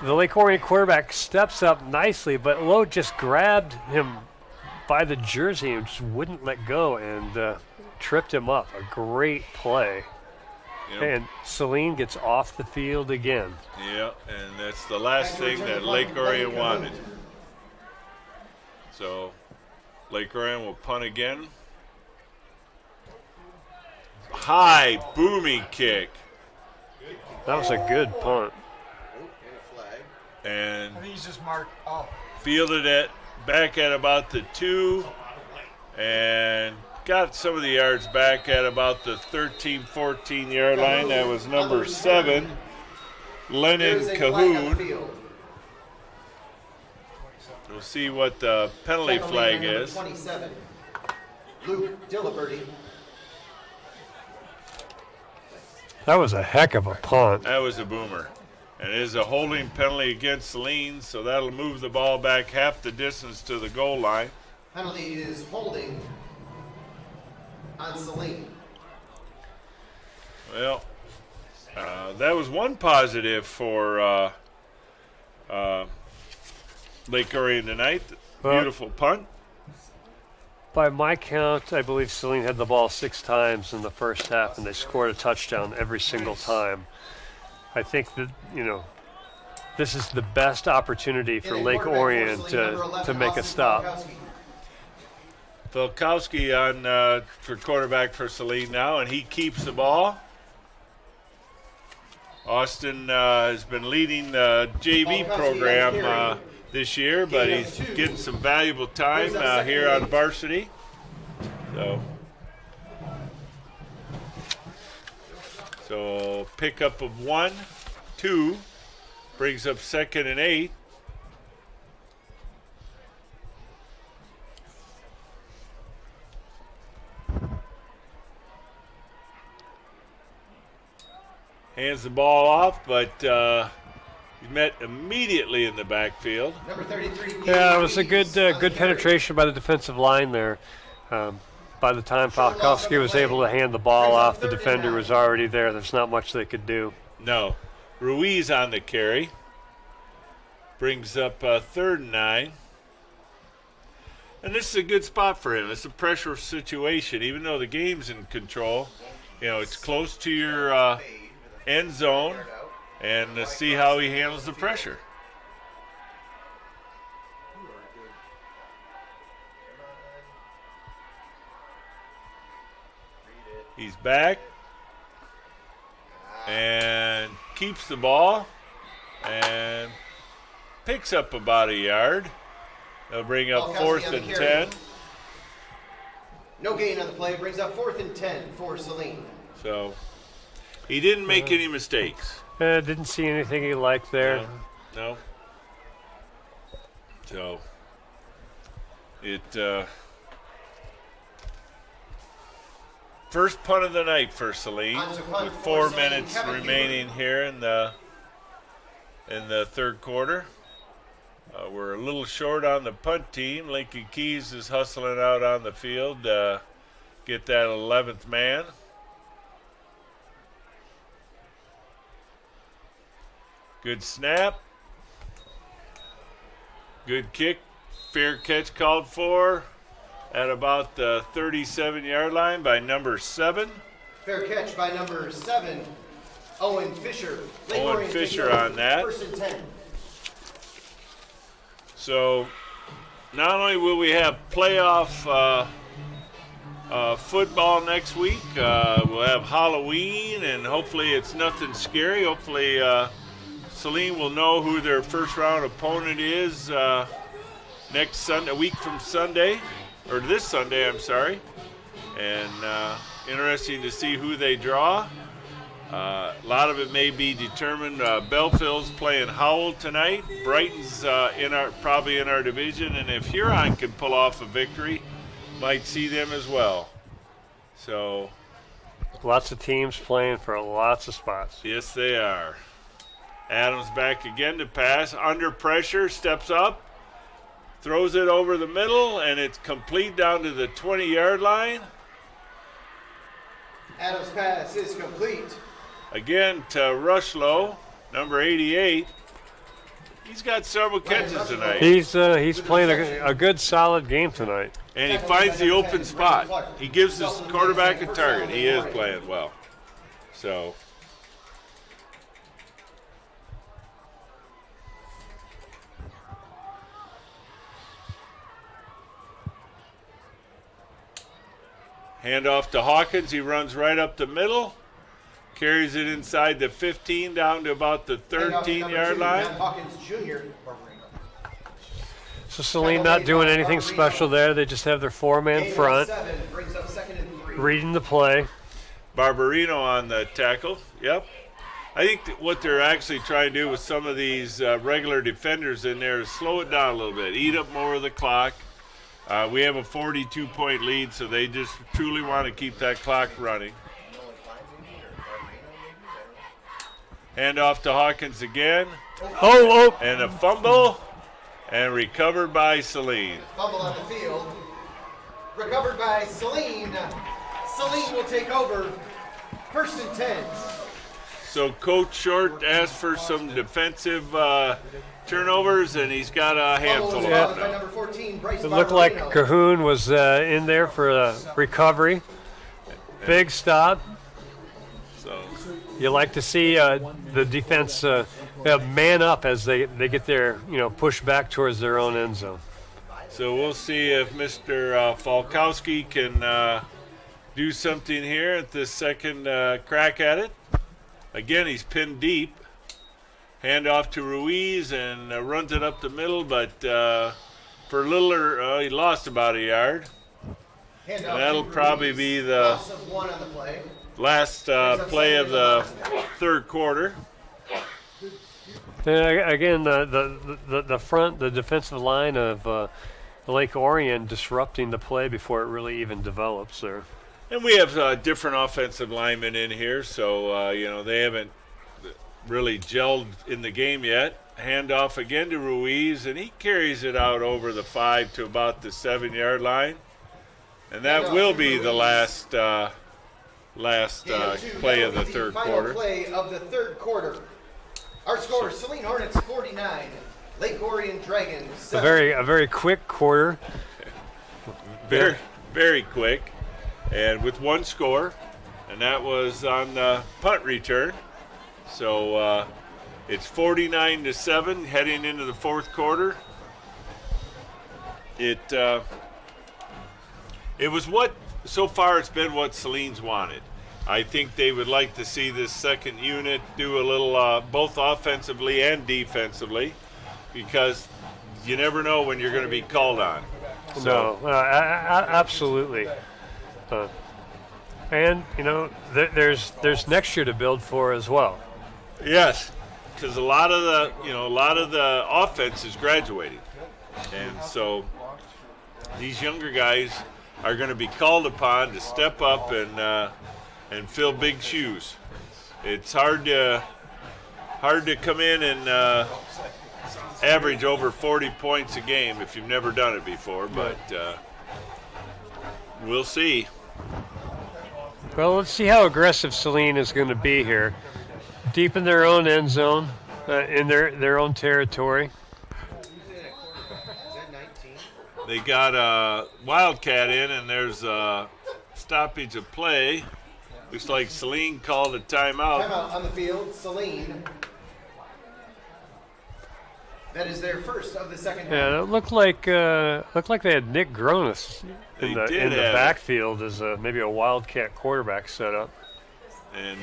The Lake Orion quarterback steps up nicely, but Lowe just grabbed him by the jersey and just wouldn't let go and tripped him up. A great play. Yep. And Saline gets off the field again. Yeah, and that's the last thing that Lake Orion wanted. So Lake Orion will punt again. High, booming kick. That was a good punt. And I think he's just marked. Oh, fielded it back at about the 2 and got some of the yards back at about the 13, 14-yard line. That was number 7, Lennon Cahoon. We'll see what the penalty flag is. 27, Luke Diliberty. That was a heck of a punt. That was a boomer. And it is a holding penalty against Saline, so that'll move the ball back half the distance to the goal line. Penalty is holding on Saline. Well, that was one positive for Lake Orion tonight. Beautiful punt. By my count, I believe Saline had the ball 6 times in the first half, and they scored a touchdown every single time. I think that, this is the best opportunity for Lake Orion to make a stop. Filkowski on for quarterback for Saline now, and he keeps the ball. Austin has been leading the JV program this year, but he's getting some valuable time here on Varsity. So pickup of 1, 2, brings up 2nd and 8. Hands the ball off, but he's met immediately in the backfield. Number 33. Yeah, it was a good penetration by the defensive line there. By the time Falkowski was able to hand the ball off, the defender was already there. There's not much they could do. No. Ruiz on the carry. Brings up 3rd and 9. And this is a good spot for him. It's a pressure situation. Even though the game's in control, it's close to your end zone, and see how he handles the pressure. He's back and keeps the ball and picks up about a yard. They'll bring up 4th and 10. No gain on the play. Brings up 4th and 10 for Saline. So he didn't make any mistakes. Didn't see anything he liked there. No. So it first punt of the night for Saline with 4 minutes remaining here in the 3rd quarter. We're a little short on the punt team. Lincoln Keys is hustling out on the field to get that 11th man. Good snap. Good kick. Fair catch called for at about the 37-yard line by number 7. Fair catch by number 7, Owen Fisher. Owen Fisher on that. 1st and 10. So not only will we have playoff football next week, we'll have Halloween, and hopefully it's nothing scary. Hopefully Saline will know who their first-round opponent is next Sunday, a week from Sunday, or this Sunday, I'm sorry. And interesting to see who they draw. A lot of it may be determined. Belleville's playing Howell tonight. Brighton's probably in our division, and if Huron can pull off a victory, might see them as well. So, lots of teams playing for lots of spots. Yes, they are. Adams back again to pass. Under pressure, steps up, throws it over the middle, and it's complete down to the 20-yard line. Adams' pass is complete. Again to Rushlow, number 88. He's got several catches tonight. He's playing a good, solid game tonight. And he finds the open spot. He gives his quarterback a target. He is playing well. So, hand off to Hawkins. He runs right up the middle. Carries it inside the 15 down to about the 13-yard line. Hawkins Jr. So Saline not doing anything special there. They just have their four-man front, brings up 2nd and 3. reading the play. Barbarino on the tackle. Yep. I think that what they're actually trying to do with some of these regular defenders in there is slow it down a little bit, eat up more of the clock. We have a 42-point lead, so they just truly want to keep that clock running. Hand off to Hawkins again. Oh! And a fumble, and recovered by Saline. Fumble on the field. Recovered by Saline. Saline will take over. 1st and 10. So Coach Short asked for some defensive turnovers, and he's got a handful of them By now. number 14, Bryce It looked like Barbarino. Cahoon was in there for a recovery. Big stop. So You like to see the defense man up as they get their push back towards their own end zone. So we'll see if Mr. Falkowski can do something here at this second crack at it. Again, he's pinned deep. Hand off to Ruiz and runs it up the middle, but for Littler, he lost about a yard. That'll probably be the Loss of 1 on the play. last play of the third quarter. Again, the front, the defensive line of Lake Orion disrupting the play before it really even develops there. And we have different offensive linemen in here, so they haven't really gelled in the game yet. Hand off again to Ruiz, and he carries it out over the 5 to about the 7-yard line. And that will be the last play of the third quarter. Final play of the third quarter. Our score: Saline Hornets 49, Lake Orion Dragons 7. A very quick quarter. Very, very quick. And with one score, and that was on the punt return. So it's 49-7 heading into the fourth quarter. It was so far it's been what Saline's wanted. I think they would like to see this second unit do a little both offensively and defensively, because you never know when you're going to be called on. So, No, absolutely. And there's next year to build for as well. yes, because a lot of the offense is graduating, and so these younger guys are going to be called upon to step up and fill big shoes. It's hard to come in and average over 40 points a game if you've never done it before, but we'll see. Well, let's see how aggressive Saline is going to be here. Deep in their own end zone, in their own territory. Is that 19? They got a Wildcat in, and there's a stoppage of play. Looks like Saline called a timeout. Timeout on the field. Saline. That is their first of the second half. Yeah, it looked like they had Nick Gronis in They the did have it. backfield as maybe a Wildcat quarterback setup. And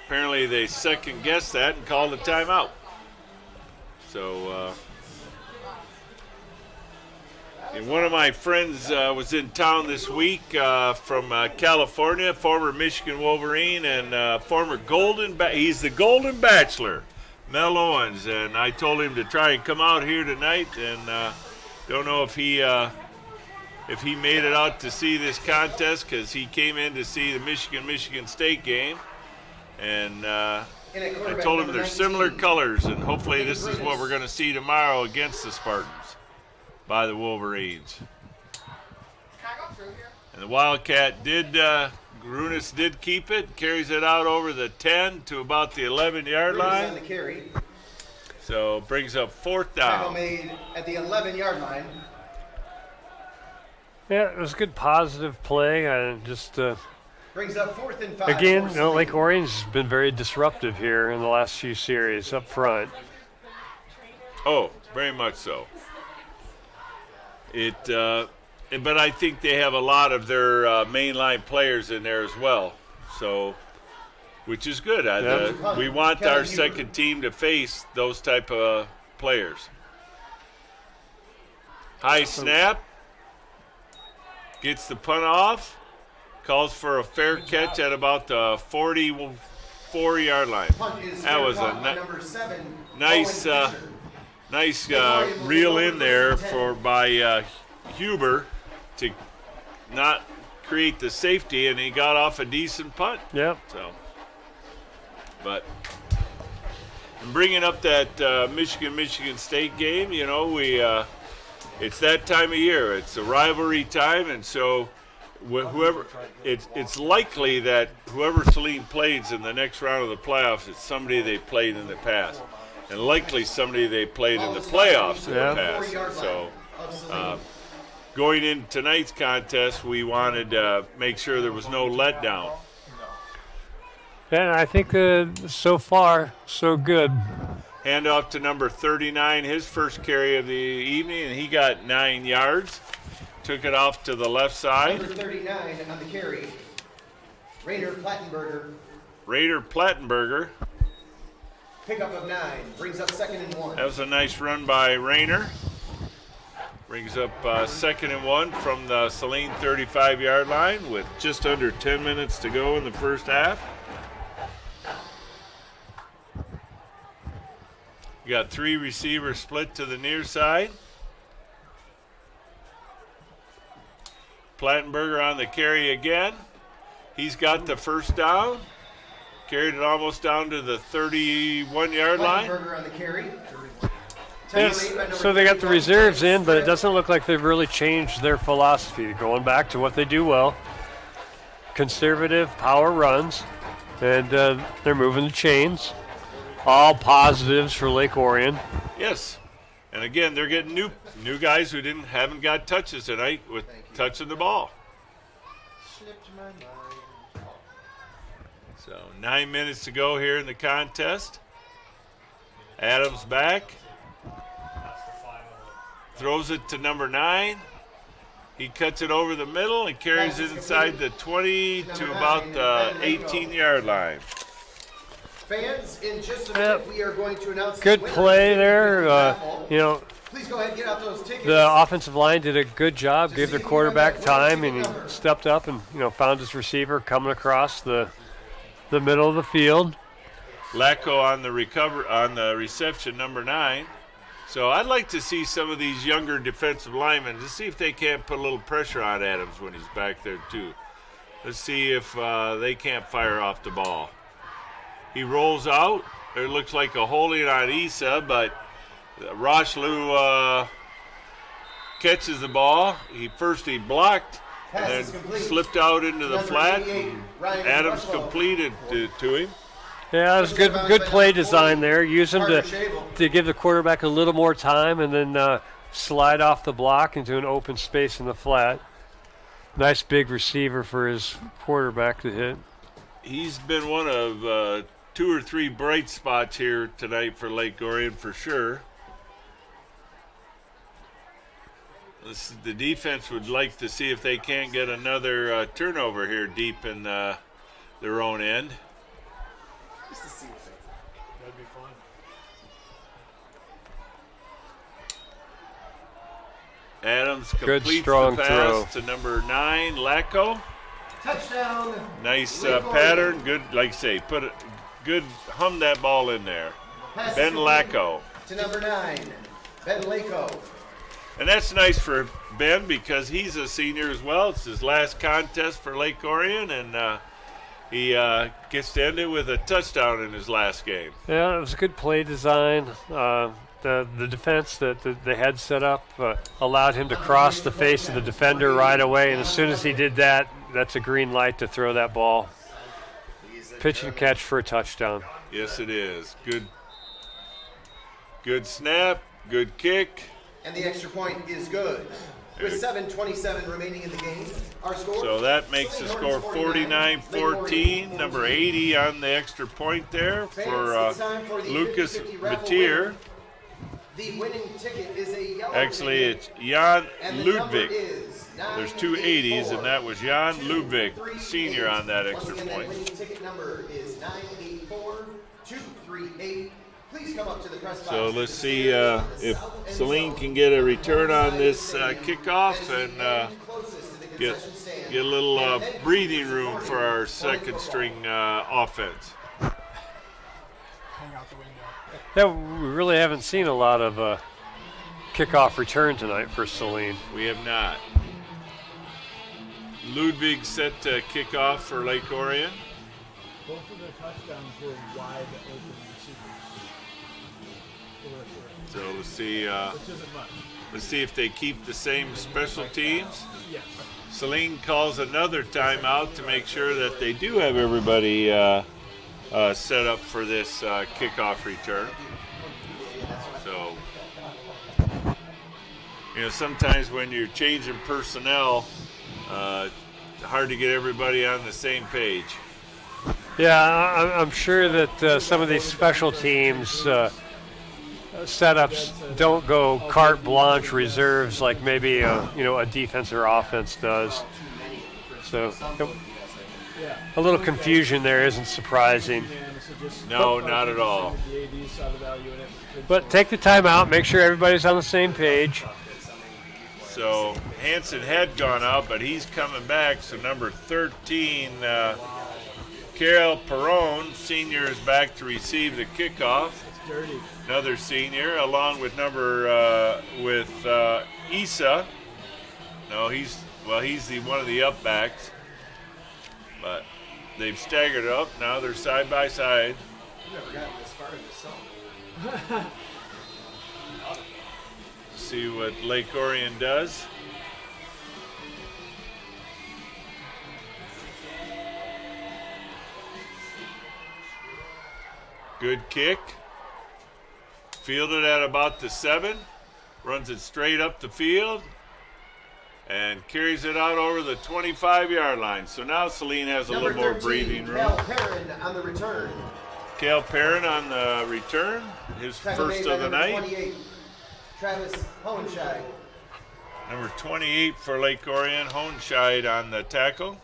apparently they second-guessed that and called a timeout. So and one of my friends was in town this week from California, former Michigan Wolverine and former he's the Golden Bachelor, Mel Owens. And I told him to try and come out here tonight, and don't know if he made it out to see this contest, because he came in to see the Michigan State game. And I told him they're similar colors, and hopefully this is what we're going to see tomorrow against the Spartans by the Wolverines. And the Wildcat Grunis did keep it, carries it out over the 10 to about the 11-yard Bruce on line. the carry. So brings up 4th Tackle down. made at the 11-yard line. Yeah, it was a good positive play. And just Brings up 4th and 5. again, for Lake Saline. Orion's been very disruptive here in the last few series up front. Oh, very much so. But I think they have a lot of their mainline players in there as well. So, which is good. We want our second team to face those type of players. High snap. Gets the punt off. Calls for a fair catch at about the 44-yard line. Punt is That was caught a by number 7, nice Owen Fisher. nice reel in there by Huber to not create the safety, and he got off a decent punt. Yep. So, but and bringing up that Michigan State game, you know, it's that time of year. It's a rivalry time, and so it's likely that whoever Saline plays in the next round of the playoffs is somebody they played in the past, and likely somebody they played in the playoffs in the past. So, going in tonight's contest, we wanted to make sure there was no letdown. And I think so far, so good. Handoff to number 39, his first carry of the evening, and he got 9 yards. Took it off to the left side. Number 39 on the carry. Raider Plattenberger. Pickup of 9. Brings up 2nd and 1. That was a nice run by Rayner. Brings up 2nd and 1 from the Saline 35-yard line with just under 10 minutes to go in the first half. You got 3 receivers split to the near side. Plattenberger on the carry again. He's got the first down. Carried it almost down to the 31-yard line. Plattenberger on the carry. So they got the reserves in, but it doesn't look like they've really changed their philosophy. Going back to what they do well. Conservative power runs, and they're moving the chains. All positives for Lake Orion. Yes. And again, they're getting new guys who haven't got touches tonight with touching the ball. Slipped my mind. So 9 minutes to go here in the contest. Adams back. Throws it to number 9. He cuts it over the middle and carries it inside the 20 to about the 18-yard line. Fans, in just a minute, we are going to announce Good the winner play of the there. raffle. You know, Please go ahead and get out those tickets. the offensive line did a good job, gave their quarterback time, and he stepped up and found his receiver coming across the middle of the field. Lacko on the reception, number 9. So I'd like to see some of these younger defensive linemen to see if they can't put a little pressure on Adams when he's back there too. Let's see if they can't fire off the ball. He rolls out. It looks like a holding on Issa, but Rocheleau catches the ball. He blocked and then slipped out into the flat. Adams completed to him. Yeah, it was good play design there. Use him to give the quarterback a little more time and then slide off the block into an open space in the flat. Nice big receiver for his quarterback to hit. He's been one of 2 or 3 bright spots here tonight for Lake Orion for sure. The defense would like to see if they can't get another turnover here deep in their own end. Just to see if that'd be fun. Adams Good, completes strong the pass throw. to number 9, Lacko. Touchdown. Nice Lake pattern. Orion. Good, like I say, hum that ball in there. Pass Ben is Lacko. to number 9, Ben Lacko. And that's nice for Ben because he's a senior as well. It's his last contest for Lake Orion, and he gets to end it with a touchdown in his last game. Yeah, it was a good play design. The defense that they had set up allowed him to cross the face of the defender right away, and as soon as he did that, that's a green light to throw that ball. Pitch and catch for a touchdown. Yes, it is. Good Good snap, good kick. And the extra point is good. With 7:27 remaining in the game, our score. So that makes the score 49-14. Number 80 on the extra point there for Lucas Batier. The winning ticket is a yellow Actually, ticket, it's Jan and the number Ludwig. is There's two 80s, and that was Jan Ludwig, 238. senior, on that extra Once again, point. that winning ticket number is 984-238. Please come up to the press box. So let's see if Saline can get a return on this kickoff and get a little breathing room for our second string offense. Hang out the window. Yeah, we really haven't seen a lot of kickoff return tonight for Saline. We have not. Ludwig set to kick off for Lake Orion. Both of the touchdowns were wide open receivers. So let's see. Which isn't much. Let's see if they keep the same special teams. Yes. Saline calls another timeout to make sure that they do have everybody set up for this kickoff return. So, sometimes when you're changing personnel, hard to get everybody on the same page. Yeah, I'm sure that some of these special teams setups don't go carte blanche reserves like maybe a defense or offense does. So a little confusion there isn't surprising. No, not at all. But take the time out, make sure everybody's on the same page. So Hansen had gone out, but he's coming back. So number 13, Carol Perron, senior, is back to receive the kickoff. Another senior, along with Issa. No, he's one of the up backs. But they've staggered up. Now they're side by side. I've never gotten this far in this song. See what Lake Orion does. Good kick. Fielded at about the 7. Runs it straight up the field. And carries it out over the 25-yard line. So now Saline has a Number little more 13, breathing room. Cal Perrin on the return. Cal Perrin on the return. His Tackle first made of by the number night. 28, Travis Hohenscheid. Number 28 for Lake Orion, Hohenscheid on the tackle.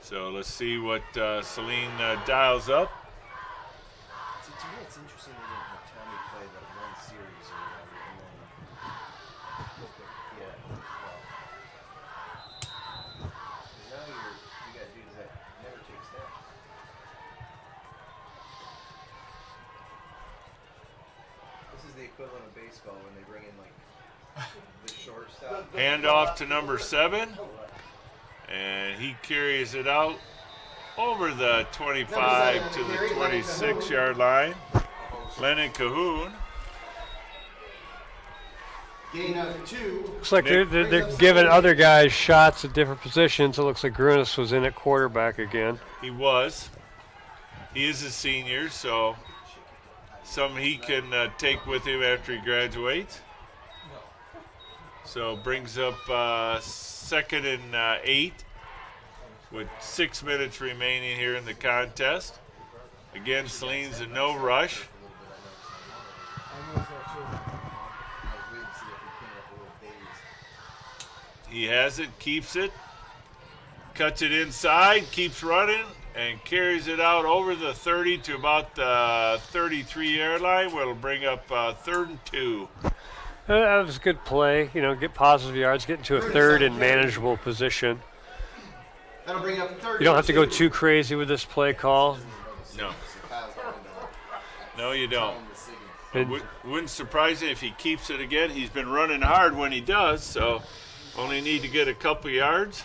So let's see what Saline dials up. See, to me, it's interesting they didn't have Tommy play that one series or whatever, and then now you got dudes that never take snaps. This is the equivalent of baseball when they bring in like the shortstop. Hand off to number 7. And he carries it out over the 25 to the 26-yard line. Lennon Cahoon. Gain of 2. Looks like they're giving other guys shots at different positions. It looks like Grunis was in at quarterback again. He was. He is a senior, so some he can take with him after he graduates. So brings up 2nd and 8 with 6 minutes remaining here in the contest. Again, Saline's in no rush. He has it, keeps it, cuts it inside, keeps running, and carries it out over the 30 to about the 33-yard line, where it'll bring up 3rd and 2. That was a good play. Get positive yards, get into a third and manageable position. That'll bring up 30. You don't have to go too crazy with this play call. No. No, you don't. And Wouldn't surprise you if he keeps it again. He's been running hard when he does, so only need to get a couple yards.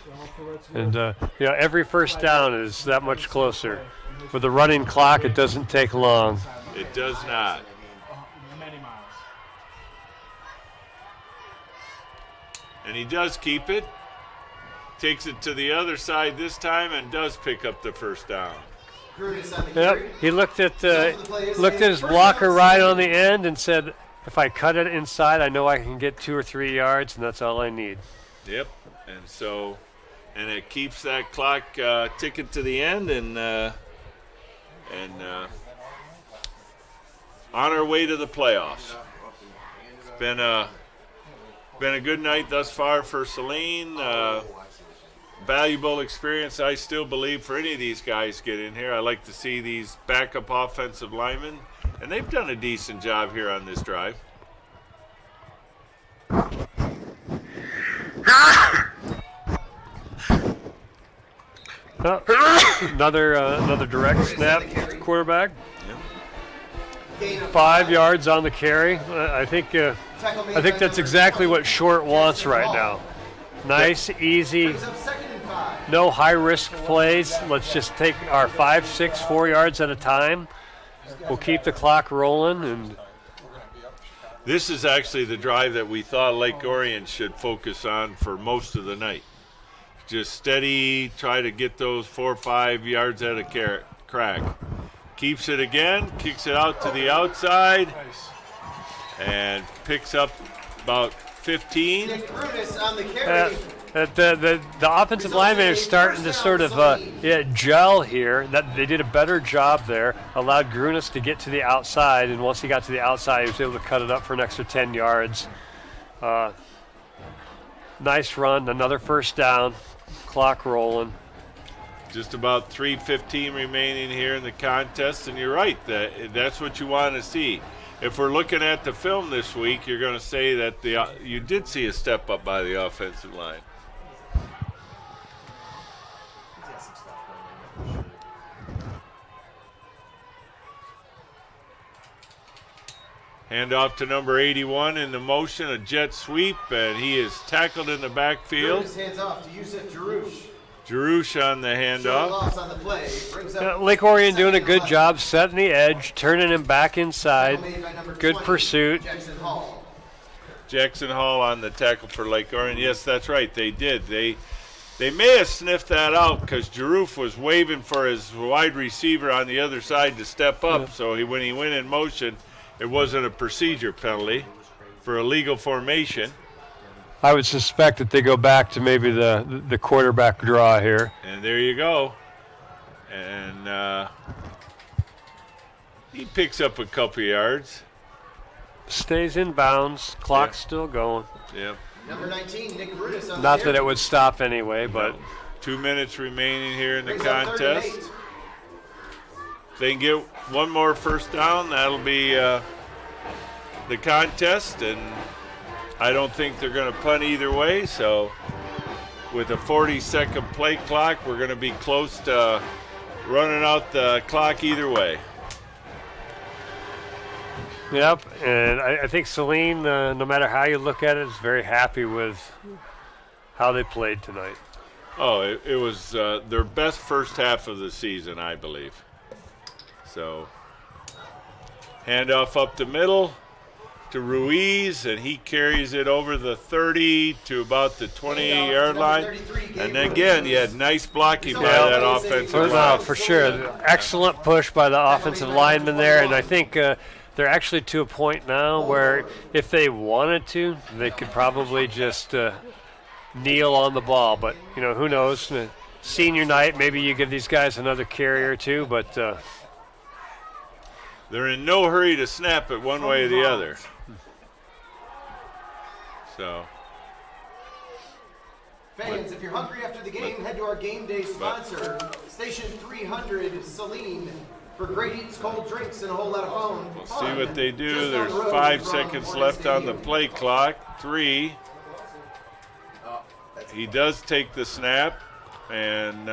every first down is that much closer. With the running clock, it doesn't take long. It does not. Many miles. And he does keep it. Takes it to the other side this time and does pick up the first down. Grudis on the Yep. carry. He looked at his blocker right on the end and said, if I cut it inside, I know I can get 2 or 3 yards, and that's all I need. Yep. And it keeps that clock ticking to the end, and on our way to the playoffs. It's been a good night thus far for Saline. Valuable experience, I still believe, for any of these guys get in here. I like to see these backup offensive linemen, and they've done a decent job here on this drive. Another direct snap, quarterback. 5 yards on the carry. I think that's exactly what Short wants right now. Nice, easy, no high-risk plays. Let's just take our 5, 6, 4 yards at a time. We'll keep the clock rolling. And this is actually the drive that we thought Lake Orion should focus on for most of the night. Just steady, try to get those 4 or 5 yards at a crack. Keeps it again, kicks it out to the outside, and picks up about 15. Nick Grudis on the carry. The offensive lineman is starting to sort of gel here. That they did a better job there. Allowed Grudis to get to the outside, and once he got to the outside, he was able to cut it up for an extra 10 yards. Nice run, another first down. Clock rolling. Just about 3:15 remaining here in the contest, and you're right. That's what you want to see. If we're looking at the film this week, you're going to say that you did see a step up by the offensive line. Hand off to number 81 in the motion, a jet sweep, and he is tackled in the backfield. Grudis hands off to Yusuf Jarouche. Jarouche on the handoff. Loss on the play. Brings up Lake Orion doing a good job setting the edge, turning him back inside. Good 20, pursuit. Jackson Hall. Jackson Hall on the tackle for Lake Orion. Yes, that's right. They did. They may have sniffed that out because Jarouche was waving for his wide receiver on the other side to step up. So when he went in motion, it wasn't a procedure penalty for illegal formation. I would suspect that they go back to maybe the quarterback draw here. And there you go. And he picks up a couple yards. Stays in bounds. Clock's still going. Yep. Number 19, Nick Grudis on Not the that it would stop anyway, but 2 minutes remaining here in the Brings up third and contest. 8. If they can get one more first down, that'll be the contest. And I don't think they're going to punt either way. So with a 40-second play clock, we're going to be close to running out the clock either way. Yep, and I think Saline, no matter how you look at it, is very happy with how they played tonight. Oh, it was their best first half of the season, I believe. So, handoff up the middle to Ruiz, and he carries it over the 30 to about the 20-yard line. And then again, you had nice blocking by that offensive line. For sure. Excellent push by the offensive lineman there, and I think they're actually to a point now where if they wanted to, they could probably just kneel on the ball. But, who knows? Senior night, maybe you give these guys another carry or two, but they're in no hurry to snap it one way or the other. So, Fans, if you're hungry after the game, head to our game day sponsor, Station 300 Saline, for great eats, cold drinks, and a whole lot of fun. we'll see what they do. There's 5 seconds left on the play clock. 3. He does take the snap, and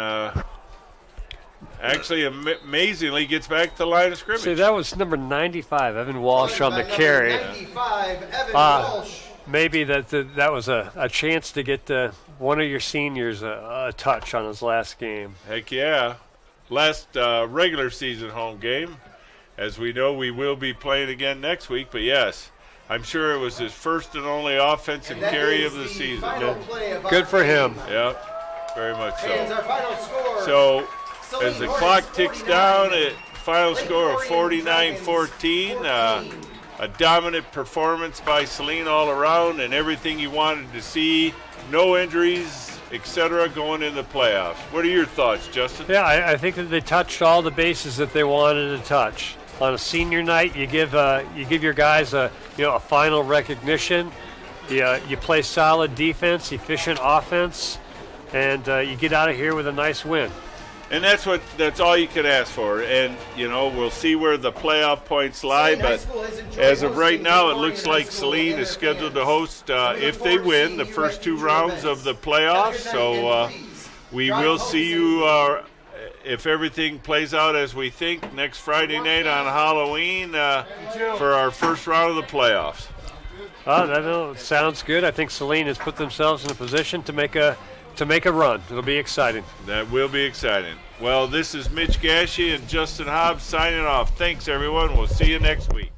actually, amazingly, gets back to the line of scrimmage. see, that was number 95, Evan Walsh on the Number carry. 95, Evan Walsh. Maybe that was a chance to get one of your seniors a touch on his last game. Heck yeah. Last regular season home game. As we know, we will be playing again next week, but yes, I'm sure it was his first and only offensive carry of the season. Final play of Good for him. Yep, very much Fans, so. our final score. So as the clock ticks down at final score of 49-14. A dominant performance by Saline all around and everything you wanted to see. No injuries, etc. going in the playoffs. What are your thoughts, Justin? Yeah, I think that they touched all the bases that they wanted to touch. On a senior night, you give your guys a final recognition. You play solid defense, efficient offense, and you get out of here with a nice win. And that's all you can ask for. And we'll see where the playoff points lie. But as of right now, it looks like Saline is scheduled to host, if they win, the first 2 rounds of the playoffs. So we will see you, if everything plays out as we think, next Friday night on Halloween for our first round of the playoffs. That sounds good. I think Saline has put themselves in a position to make a run. It'll be exciting. That will be exciting. Well, this is Mitch Gashi and Justin Hobbs signing off. Thanks, everyone. We'll see you next week.